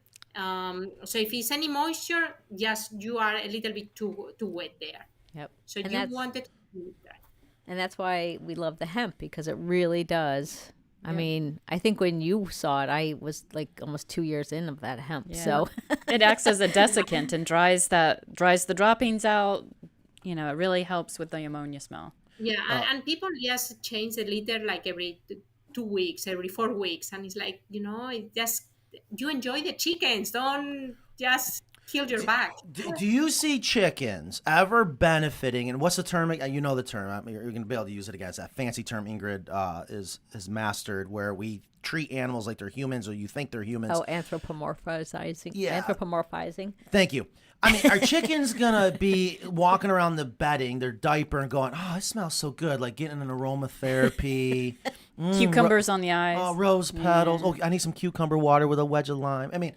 So if it's any moisture, just you are a little bit too wet there. Yep. So And you that's- want it to be dry. And that's why we love the hemp, because it really does. I mean, I think when you saw it, I was like almost 2 years in of that hemp. Yeah. So It acts as a desiccant and dries the droppings out. It really helps with the ammonia smell. Yeah, and people just change the litter like every 2 weeks, every 4 weeks, and it's like it just you enjoy the chickens. Don't just kill your back. Do you see chickens ever benefiting? And what's the term? You know the term. I mean, you're going to be able to use it again. It's that fancy term Ingrid is mastered, where we treat animals like they're humans, or you think they're humans. anthropomorphizing. Yeah. Anthropomorphizing. Thank you. I mean, are chickens gonna be walking around the bedding, their diaper, and going, "Oh, it smells so good," like getting an aromatherapy, Cucumbers on the eyes. oh, rose petals. Oh, I need some cucumber water with a wedge of lime. I mean,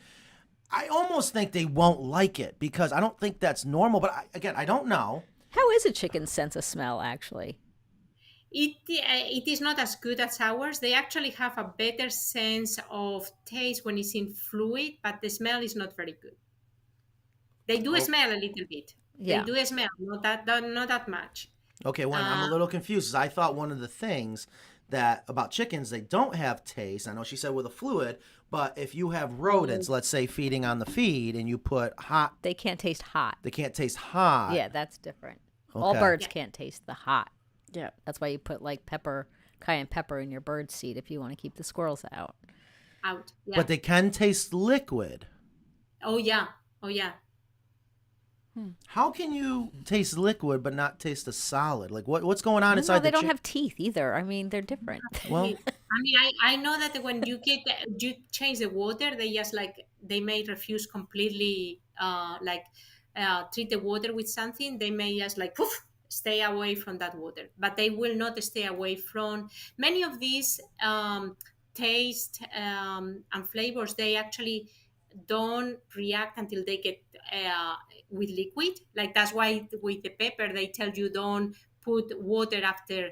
I almost think they won't like it because I don't think that's normal. But I don't know. How is a chicken's sense of smell, actually? It is not as good as ours. They actually have a better sense of taste when it's in fluid, but the smell is not very good. They do smell a little bit. Yeah. They do smell, not that much. Okay, well, I'm a little confused. 'Cause I thought one of the things that about chickens, they don't have taste. I know she said with a fluid, but if you have rodents, let's say feeding on the feed, and you put hot, They can't taste hot. they can't taste hot. Yeah, that's different. All Okay. birds can't taste the hot. Yeah. That's why you put like cayenne pepper in your bird seed if you want to keep the squirrels out. Out. Yeah. But they can taste liquid. Oh yeah. Oh yeah. How can you taste liquid but not taste the solid? Like what's going on No, inside they the don't have teeth either. I mean, they're different. Well, I mean, I know that when you change the water, they just like they may refuse completely, treat the water with something. They may just like poof, stay away from that water, but they will not stay away from many of these taste and flavors. They actually don't react until they get with liquid. Like that's why with the pepper they tell you don't put water after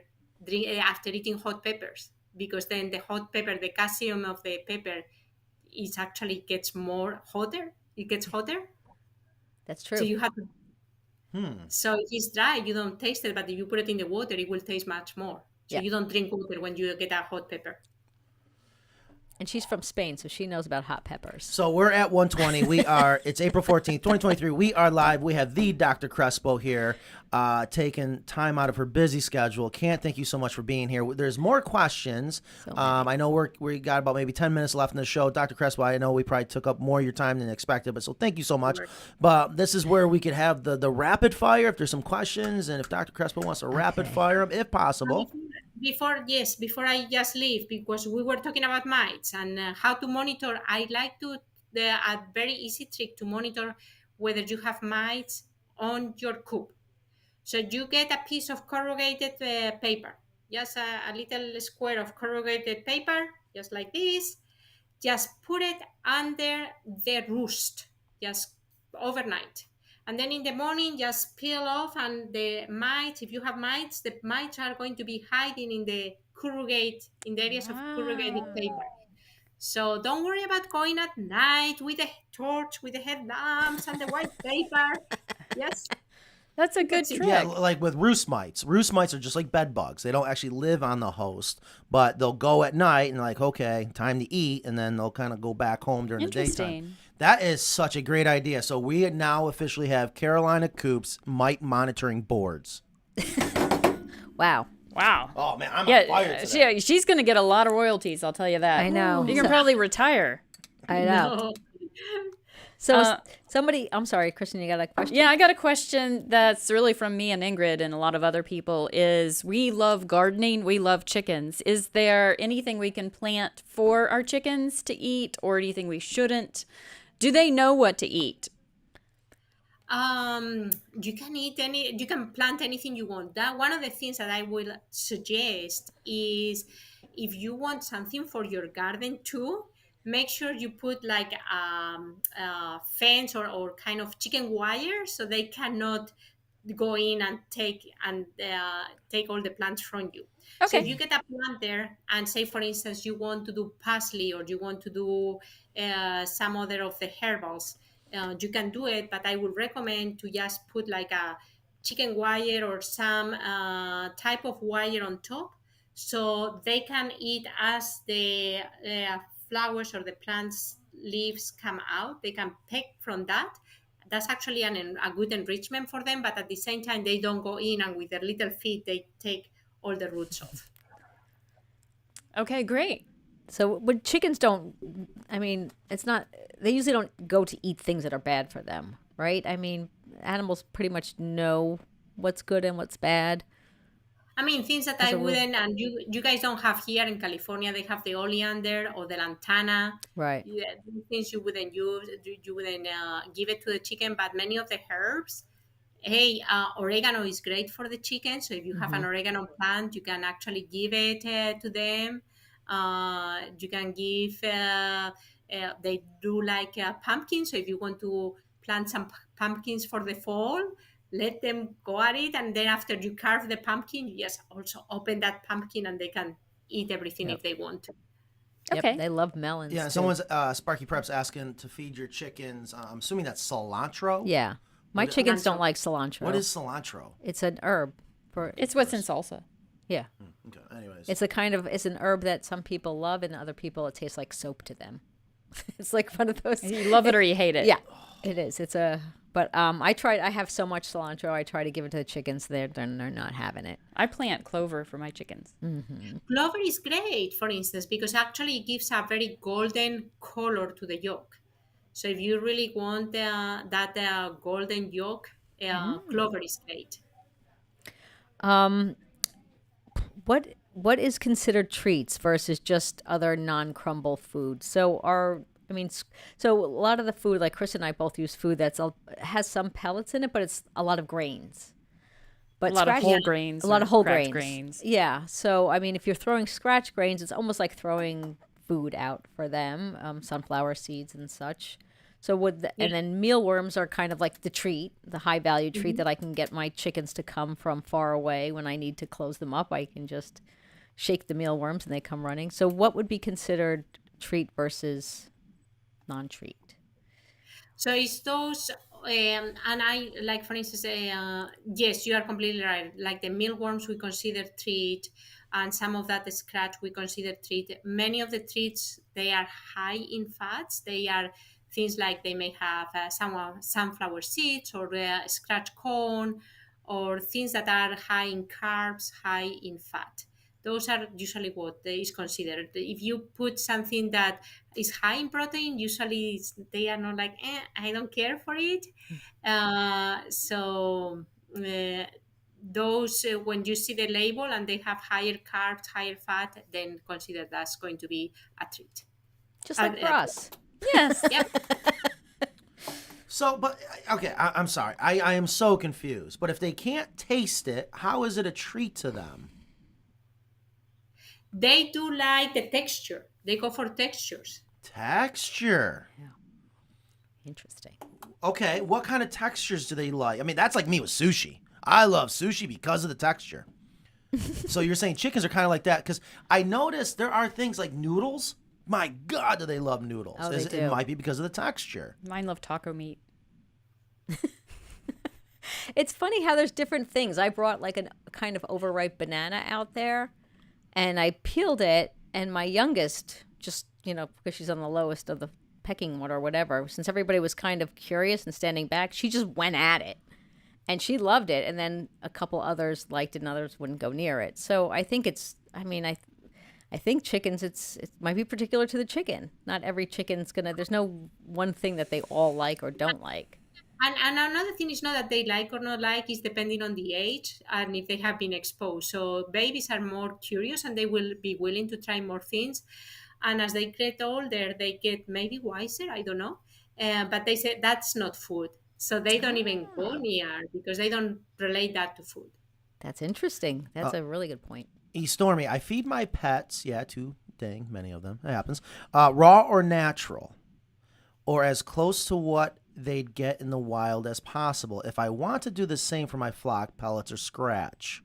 eating hot peppers, because then the hot pepper, the calcium of the pepper, is actually gets more hotter. It gets hotter. That's true. So you have to. So if it's dry, you don't taste it, but if you put it in the water, it will taste much more. So Yeah. you don't drink water when you get a hot pepper. And she's from Spain, so she knows about hot peppers. so we're at 120. It's April 14th, 2023. We are live. We have the Dr. Crespo here, taking time out of her busy schedule. Can't thank you so much for being here. There's more questions. I know we got about maybe 10 minutes left in the show. Dr. Crespo, I know we probably took up more of your time than expected, but so thank you so much. But this is where we could have the rapid fire if there's some questions, and if Dr. Crespo wants to rapid fire them, if possible. Before I just leave, because we were talking about mites and how to monitor. I like a very easy trick to monitor whether you have mites on your coop. So you get a piece of corrugated paper, just a little square of corrugated paper, just like this. Just put it under the roost, just overnight. And then in the morning, just peel off, and the mites, if you have mites, the mites are going to be hiding in the areas of corrugated paper. So don't worry about going at night with a torch, with the headlamps and the white paper. Yes. That's a good trick. Yeah, like with roost mites. Roost mites are just like bed bugs. They don't actually live on the host, but they'll go at night and like, okay, time to eat, and then they'll kind of go back home during the daytime. Interesting. That is such a great idea. So we now officially have Carolina Coop's mite monitoring boards. Wow. Wow. Oh man, I'm on fire today. She's going to get a lot of royalties, I'll tell you that. I know. You can probably retire. I know. So I'm sorry, Kristen, you got a question? Yeah, I got a question that's really from me and Ingrid and a lot of other people is we love gardening. We love chickens. Is there anything we can plant for our chickens to eat, or do you think we shouldn't? Do they know what to eat? You can plant anything you want. That one of the things that I will suggest is if you want something for your garden too, make sure you put like a fence or kind of chicken wire so they cannot go in and take all the plants from you. Okay. So if you get a plant there and say, for instance, you want to do parsley or you want to do some other of the herbals, you can do it, but I would recommend to just put like a chicken wire or some type of wire on top so they can eat as the flowers or the plants leaves come out. They can pick from that. That's actually a good enrichment for them, but at the same time they don't go in and with their little feet they take all the roots off. Okay, great. So when chickens they usually don't go to eat things that are bad for them, right? I mean, animals pretty much know what's good and what's bad. I mean, things that I wouldn't, and you guys don't have here in California, they have the oleander or the lantana. Right. Yeah, things you wouldn't use, you wouldn't give it to the chicken, but many of the herbs, oregano is great for the chicken. So if you have an oregano plant, you can actually give it to them. You can give, they do like pumpkins. So if you want to plant some pumpkins for the fall, let them go at it. And then after you carve the pumpkin, you just also open that pumpkin and they can eat everything if they want to. Yep, Okay. they love melons. Yeah, too. someone's Sparky Prep's asking to feed your chickens. I'm assuming that's cilantro. Yeah. My chickens don't like cilantro. What is cilantro? It's an herb. It's what's in salsa. Yeah. Okay. Anyways. It's it's an herb that some people love and other people it tastes like soap to them. It's like one of those. You love it or you hate it. Yeah, it is. But I have so much cilantro. I try to give it to the chickens. They're not having it. I plant clover for my chickens. Clover is great, for instance, because actually it gives a very golden color to the yolk. So if you really want that golden yolk, clover is great. What is considered treats versus just other non-crumble food? So so a lot of the food, like Chris and I both use food has some pellets in it, but it's a lot of grains. But A lot of scratch- whole grains. A lot or of whole cracked grains. Yeah. So if you're throwing scratch grains, it's almost like throwing food out for them, sunflower seeds and such. So and then mealworms are kind of like the treat, the high value treat that I can get my chickens to come from far away when I need to close them up. I can just shake the mealworms and they come running. So what would be considered treat versus non-treat? So it's those, and I like, for instance, yes, you are completely right. Like the mealworms, we consider treat, and some of that scratch we consider treat. Many of the treats, they are high in fats. They are things like they may have sunflower seeds or scratch corn, or things that are high in carbs, high in fat. Those are usually what is considered. If you put something that is high in protein, usually they are not like, I don't care for it. Those, when you see the label and they have higher carbs, higher fat, then consider that's going to be a treat. Just like for us. Yes. Yep. So, but okay, I'm sorry. I am so confused. But if they can't taste it, how is it a treat to them? They do like the texture. They go for textures. Texture. Interesting. Okay, what kind of textures do they like? I mean, that's like me with sushi. I love sushi because of the texture. So you're saying chickens are kind of like that? Because I noticed there are things like noodles. My God, do they love noodles? Oh, they do. It might be because of the texture. Mine love taco meat. It's funny how there's different things. I brought like a kind of overripe banana out there, and I peeled it, and my youngest, just, because she's on the lowest of the pecking order or whatever, since everybody was kind of curious and standing back, she just went at it. And she loved it, and then a couple others liked it, and others wouldn't go near it. So I think I think chickens, it might be particular to the chicken. Not every chicken's there's no one thing that they all like or don't like. And another thing is not that they like or not like, is depending on the age and if they have been exposed. So babies are more curious and they will be willing to try more things. And as they get older, they get maybe wiser, I don't know. But they say that's not food. So they don't even go near because they don't relate that to food. That's interesting. That's a really good point. Stormy, I feed my pets, many of them, it happens, raw or natural, or as close to what they'd get in the wild as possible. If I want to do the same for my flock, pellets or scratch.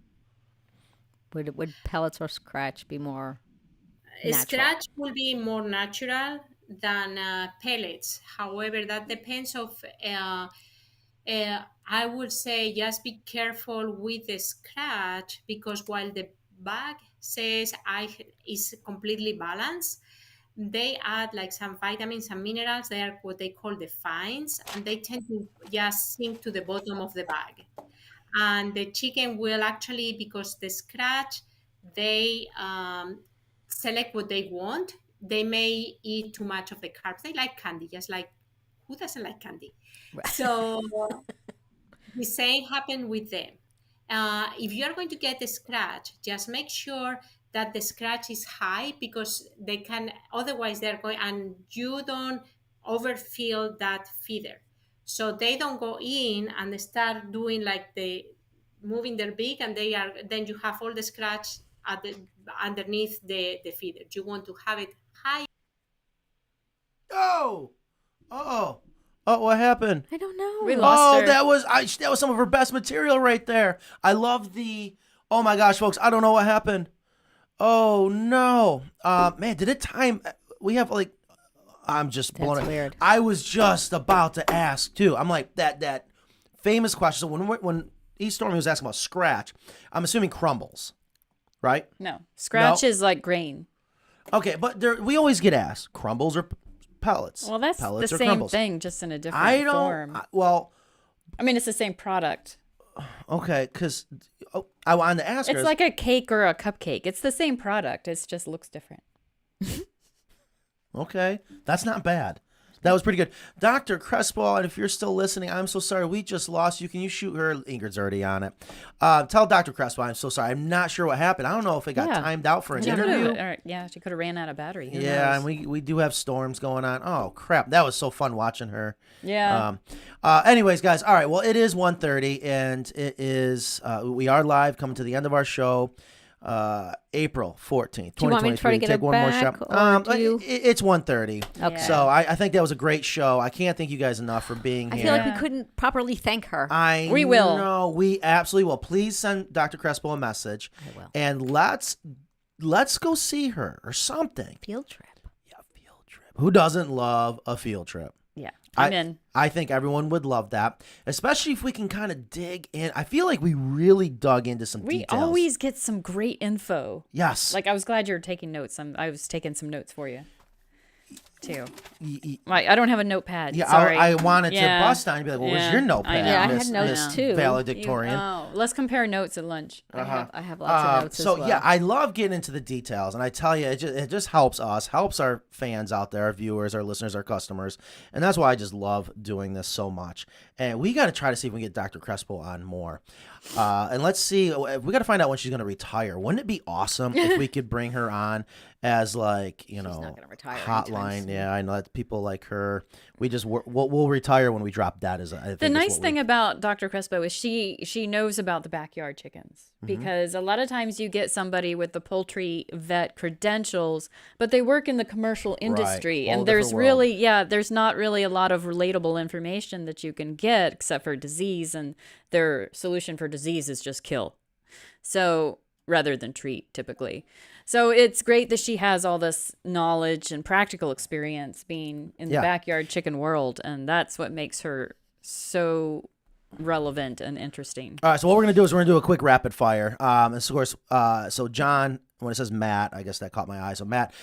Would pellets or scratch be more natural? Scratch will be more natural than pellets. However, that depends of... I would say just be careful with the scratch, because while the bag says is completely balanced, they add like some vitamins and minerals. They are what they call the fines, and they tend to just sink to the bottom of the bag. And the chicken will actually, because the scratch, they select what they want. They may eat too much of the carbs. They like candy, just like, who doesn't like candy? So the same happened with them. If you are going to get the scratch, just make sure that the scratch is high, because they can, otherwise they're going, and you don't overfill that feeder. So they don't go in and they start doing like moving their beak, and then you have all the scratch underneath the feeder. You want to have it high. Oh, what happened? I don't know. We lost her. that was some of her best material right there. I love oh my gosh, folks, I don't know what happened. Oh no. Man, did it time? We have like, I'm just blown That's away. weird. I was just about to ask too. I'm like, that famous question. So when Stormy was asking about scratch, I'm assuming crumbles, right? No. Scratch is like grain. Okay, but we always get asked, crumbles or pellets? Well, that's pellets the or same crumbles? thing, just in a different I don't. form. Well, It's the same product. okay, because I wanted to ask her. It's like a cake or a cupcake. It's the same product. It just looks different. Okay, that's not bad. That was pretty good. Dr. Crespo, and if you're still listening, I'm so sorry. We just lost you. Can you shoot her? Ingrid's already on it. Tell Dr. Crespo I'm so sorry. I'm not sure what happened. I don't know if it got timed out for an interview. She could have ran out of battery. Who Yeah, knows? and we do have storms going on. Oh, crap. That was so fun watching her. Yeah. Anyways, guys, all right. Well, it is 1:30, and it is, we are live coming to the end of our show. April 14th, 2023. Do you want me to try to get Take it one back, more shot. or do you... It's 1:30. Okay. So I think that was a great show. I can't thank you guys enough for being I here. feel like we couldn't properly thank her. We will. No, we absolutely will. Please send Dr. Crespo a message. I will. And let's go see her or something. Field trip. Yeah, field trip. Who doesn't love a field trip? Yeah. I'm in. I think everyone would love that, especially if we can kind of dig in. I feel like we really dug into some We details. always get some great info. Yes. Like, I was glad you were taking notes. I was taking some notes for you, too. I don't have a notepad. Yeah, Sorry. I wanted to bust on you and be like, well, where's your notepad? I know. Yeah, I Miss- had notes Miss too. Valedictorian. Let's compare notes at lunch. I have lots of notes So as well. yeah, I love getting into the details, and I tell you, it just helps us, helps our fans out there, our viewers, our listeners, our customers, and that's why I just love doing this so much. And we got to try to see if we can get Dr. Crespo on more. And let's see, we got to find out when she's going to retire. Wouldn't it be awesome if we could bring her on as like, not gonna retire hotline? anytime soon. Yeah, I know that people like her. We'll retire when we drop dead. The nice thing about Dr. Crespo is she knows about the backyard chickens, because a lot of times you get somebody with the poultry vet credentials, but they work in the commercial industry, Whole and there's different world. really there's not really a lot of relatable information that you can get except for disease, and their solution for disease is just kill. So rather than treat, typically. So it's great that she has all this knowledge and practical experience being in the backyard chicken world, and that's what makes her so relevant and interesting. All right, so what we're going to do is we're going to do a quick rapid fire. And of course, so John, when it says Matt, I guess that caught my eye. So Matt,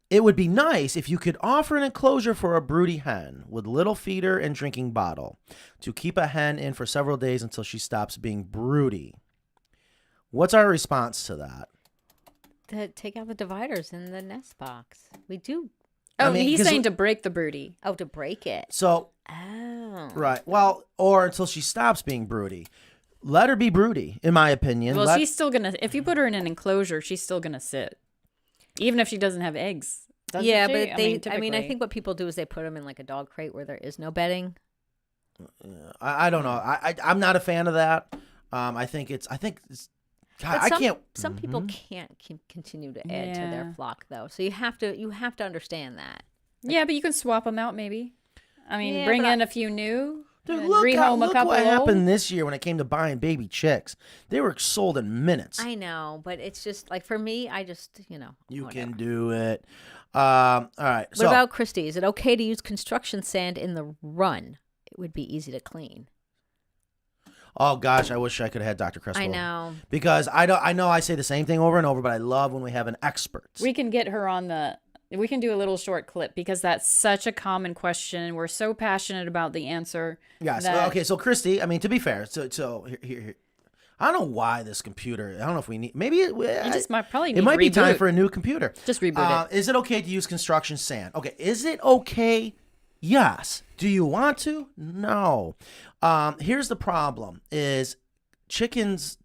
it would be nice if you could offer an enclosure for a broody hen with little feeder and drinking bottle to keep a hen in for several days until she stops being broody. What's our response to that? To take out the dividers in the nest box. We do. Oh, I mean, he's 'cause saying to break the broody. Oh, to break it. So, Oh. right. Well, or until she stops being broody. Let her be broody, in my opinion. Well, she's still gonna. If you put her in an enclosure, she's still gonna sit, even if she doesn't have eggs. Doesn't Yeah, she? but I they. mean, I mean, I typically. think what people do is they put them in like a dog crate where there is no bedding. I don't know. I'm not a fan of that. I think it's. God, But I can't. Some people can't continue to add to their Yeah. flock though, so you have to understand that. Yeah, but you can swap them out, maybe. I mean, Yeah, bring but in a few new. Dude, and look rehome a what couple happened old. this year when it came to buying baby chicks. They were sold in minutes. I know, but it's just like for me, I just You whatever. can do it. All right. What So, about Christy? Is it okay to use construction sand in the run? It would be easy to clean. oh gosh, I wish I could have had Dr. Crespo. I know. Because I know I say the same thing over and over, but I love when we have an expert. We can get her on the. We can do a little short clip because that's such a common question. We're so passionate about the answer. Yes. that- Okay. So Christy, I mean, to be fair, so here. I don't know why this computer. I don't know if we need. Maybe You just might probably need it might be time reboot. for a new computer. Just reboot it. Is it okay to use construction sand? Okay. Is it okay? Yes. Do you want to? No. Here's the problem: is chickens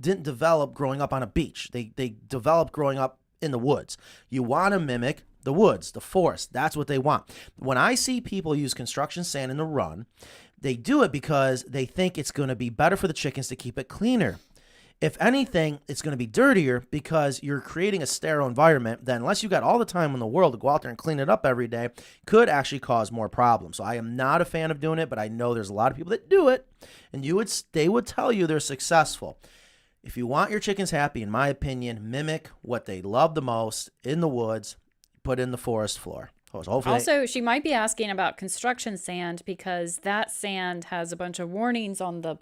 didn't develop growing up on a beach. They developed growing up in the woods. You want to mimic the woods, the forest. That's what they want. When I see people use construction sand in the run, they do it because they think it's going to be better for the chickens to keep it cleaner. If anything, it's going to be dirtier because you're creating a sterile environment that, unless you got all the time in the world to go out there and clean it up every day, could actually cause more problems. So I am not a fan of doing it, but I know there's a lot of people that do it, and they would tell you they're successful. If you want your chickens happy, in my opinion, mimic what they love the most in the woods, put in the forest floor. So hopefully Also, she might be asking about construction sand because that sand has a bunch of warnings on the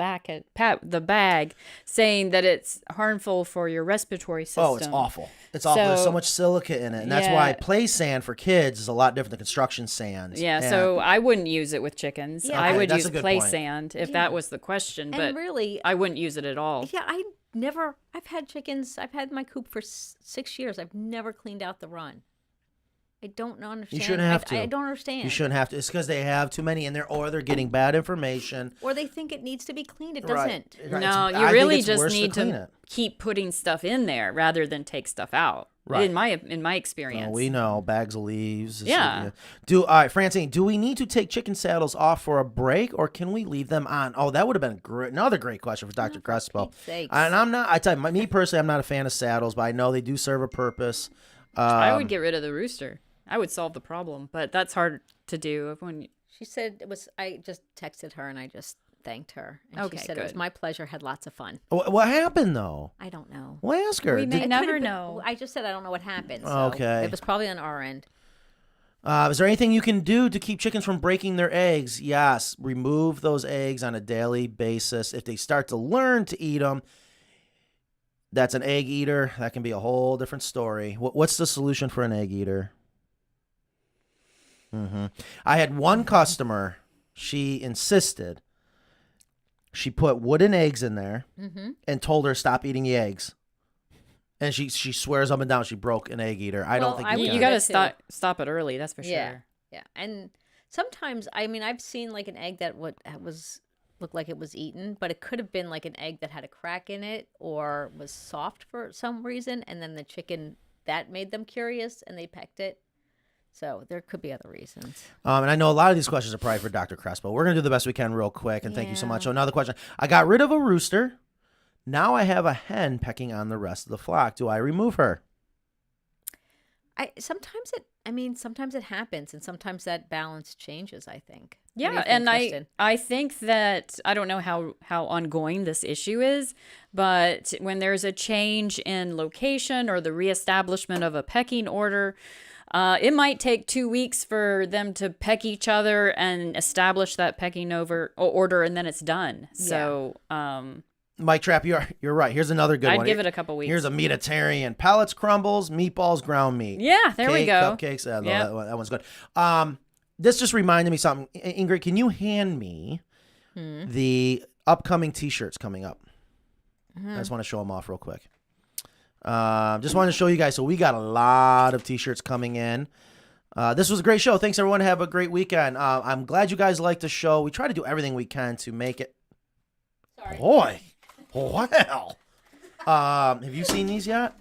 the bag saying that it's harmful for your respiratory system. oh, it's awful. It's awful. There's so So- much silica in it. And that's Yeah. why play sand for kids is a lot different than construction sand. Yeah, And- so I wouldn't use it with chickens. Yeah. I Okay, would that's a use good play point. sand if that was the question, but And really, I wouldn't use it at all. yeah, I've had chickens. I've had my coop for 6 years. I've never cleaned out the run. I don't understand. shouldn't have to. I don't understand. You shouldn't have to. It's because they have too many in there, or they're getting bad information. Or they think it needs to be cleaned. It Right. doesn't. Right. No, I you think really it's just worse need clean to it. keep putting stuff in there rather than take stuff out. Right. In my experience. We know bags of leaves. Yeah. All right, Francine. Do we need to take chicken saddles off for a break, or can we leave them on? Oh, that would have been another great question for Dr. Crespo. Pete's sakes. And I'm not. I tell you, me personally, I'm not a fan of saddles, but I know they do serve a purpose. I would get rid of the rooster. I would solve the problem, but that's hard to do when She said it was. I just texted her and I just thanked her. And Okay, she said it was good. my pleasure. Had lots of fun. What happened though? I don't know. Well, ask her. We may Did- never Could've been- know. I just said I don't know what happened. So Okay. It was probably on our end. Is there anything you can do to keep chickens from breaking their eggs? Yes. Remove those eggs on a daily basis. If they start to learn to eat them, that's an egg eater. That can be a whole different story. What's the solution for an egg eater? I had one customer. She insisted. She put wooden eggs in there and told her stop eating the eggs. And she swears up and down she broke an egg eater. I don't Well, think I you would- can. you got got it to too. stop it early. That's for Yeah. sure. Yeah. And sometimes, I mean, I've seen like an egg that looked like it was eaten, but it could have been like an egg that had a crack in it or was soft for some reason, and then the chicken that made them curious and they pecked it. So there could be other reasons. And I know a lot of these questions are probably for Dr. Crespo. We're going to do the best we can real quick, and thank you so much. Yeah. So another question. I got rid of a rooster. Now I have a hen pecking on the rest of the flock. Do I remove her? Sometimes it happens, and sometimes that balance changes, I think. What do Yeah, you think, and Kristen? I think that I don't know how ongoing this issue is, but when there's a change in location or the reestablishment of a pecking order, it might take 2 weeks for them to peck each other and establish that pecking order, and then it's done. So Mike Trapp, you're right. Here's another good I'd one. give it a couple weeks. Here's a meatitarian. Pellets, crumbles, meatballs, ground meat. Yeah, there we Cake, go. Cupcakes. Yeah, Yep. that one's good. This just reminded me something. Ingrid, can you hand me the upcoming T-shirts coming up? I just want to show them off real quick. Just wanted to show you guys. So we got a lot of T-shirts coming in. This was a great show. Thanks, everyone. Have a great weekend. I'm glad you guys liked the show. We try to do everything we can to make it. Sorry. Boy, well. Have you seen these yet?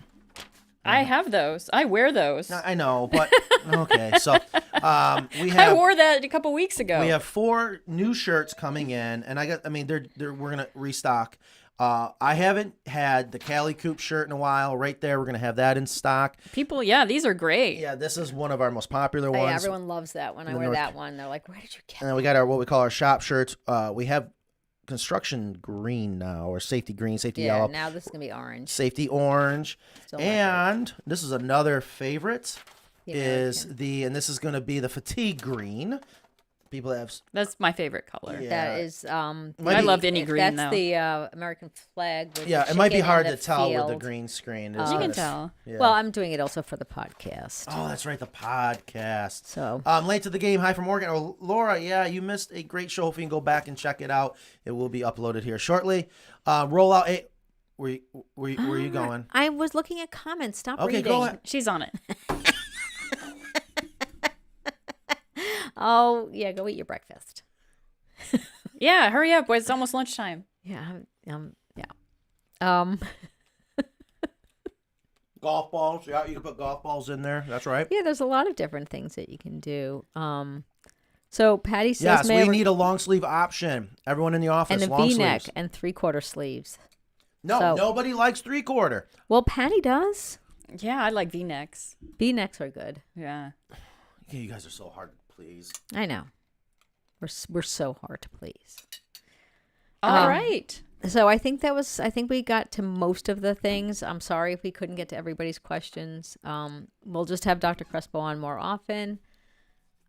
I have those. I wear those. I know, but okay. So we I have wore that a couple weeks ago. we have 4 new shirts coming in, and we're gonna restock. I haven't had the Cali Coop shirt in a while. Right there, we're gonna have that in stock. People, yeah, these are great. Yeah, this is one of our most popular Oh, yeah, ones. everyone loves that when I the wear North- that one. They're like, "Where did you get?" And then we got what we call our shop shirts. We have construction green now, or safety green, safety Yeah, yellow, now this is gonna be orange. safety orange, Still my favorite. and this is another favorite. The Is American. and this is going to be the fatigue green. People have That's my favorite color. Yeah. That is Might I be- loved any green That's though. the American flag. With yeah. the It might be chicken hard and to the tell with the field. green screen. You can It's- tell. Yeah. Well, I'm doing it also for the podcast. Oh, that's right, the podcast. So Late to the game. Hi from Oregon. Oh, Laura, yeah, you missed a great show. If you can go back and check it out, it will be uploaded here shortly. Roll out. Hey, where you going? I was looking at comments. Stop Okay, reading. go ahead. She's on it. Oh yeah, go eat your breakfast. Yeah, hurry up. It's almost lunchtime. Yeah, yeah. Golf balls. Yeah, you can put golf balls in there. That's right. Yeah, there's a lot of different things that you can do. So Patty says, Yes, "May I we re- need a long sleeve option. Everyone in the office, and a long V-neck sleeves. and 3/4 sleeves." No, So- nobody likes 3/4. Well, Patty does. Yeah, I like V-necks. V-necks are good. Yeah. Yeah, you guys are so hard to please. I know. We're so hard to please. All right. So I think we got to most of the things. I'm sorry if we couldn't get to everybody's questions. We'll just have Dr. Crespo on more often.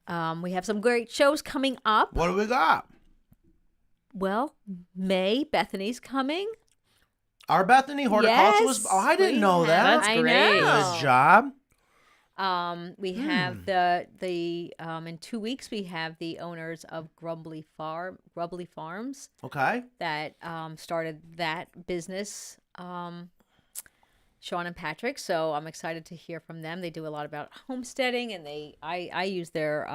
We have some great shows coming up. What do we got? Well, May, Bethany's coming. Our Bethany horticulturalist. Yes, Oh, I didn't we know that. That's I great. know. Good job. We have the in 2 weeks we have the owners of Grubbly Farms Okay. that started that business, Sean and Patrick. So I'm excited to hear from them. They do a lot about homesteading, and I use their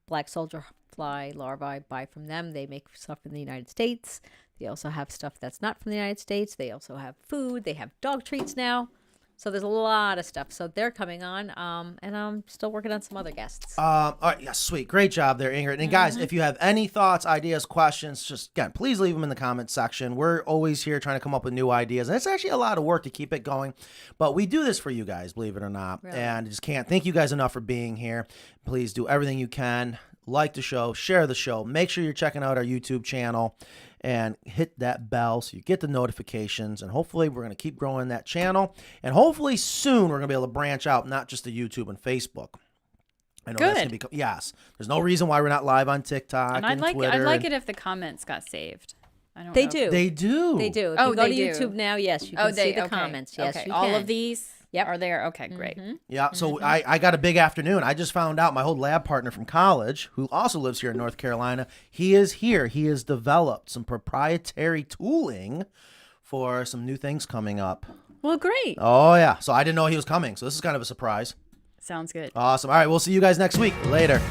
black soldier fly larvae I buy from them. They make stuff in the United States. They also have stuff that's not from the United States. They also have food. They have dog treats now. So there's a lot of stuff. So they're coming on, and I'm still working on some other guests. All right, yeah, sweet. Great job there, Ingrid. And guys, if you have any thoughts, ideas, questions, just, again, please leave them in the comment section. We're always here trying to come up with new ideas, and it's actually a lot of work to keep it going. But we do this for you guys, believe it or not. Really? And I just can't thank you guys enough for being here. Please do everything you can. Like the show, share the show. Make sure you're checking out our YouTube channel and hit that bell so you get the notifications. And hopefully we're going to keep growing that channel. And hopefully soon we're going to be able to branch out, not just to YouTube and Facebook. I know that's Good. going to be, yes. There's no reason why we're not live on TikTok And and Twitter. I'd like it if the comments got saved. I don't They know. do. They do. They do. If Oh, you go they to do. YouTube now, yes, you can see the comments. Yes, okay. you All can. of these Yep. are there. Okay, great. Yeah, so I got a big afternoon. I just found out my old lab partner from college, who also lives here in North Carolina, he is here. He has developed some proprietary tooling for some new things coming up. Well, great. Oh, yeah. So I didn't know he was coming. So this is kind of a surprise. Sounds good. Awesome. All right, we'll see you guys next week. Later.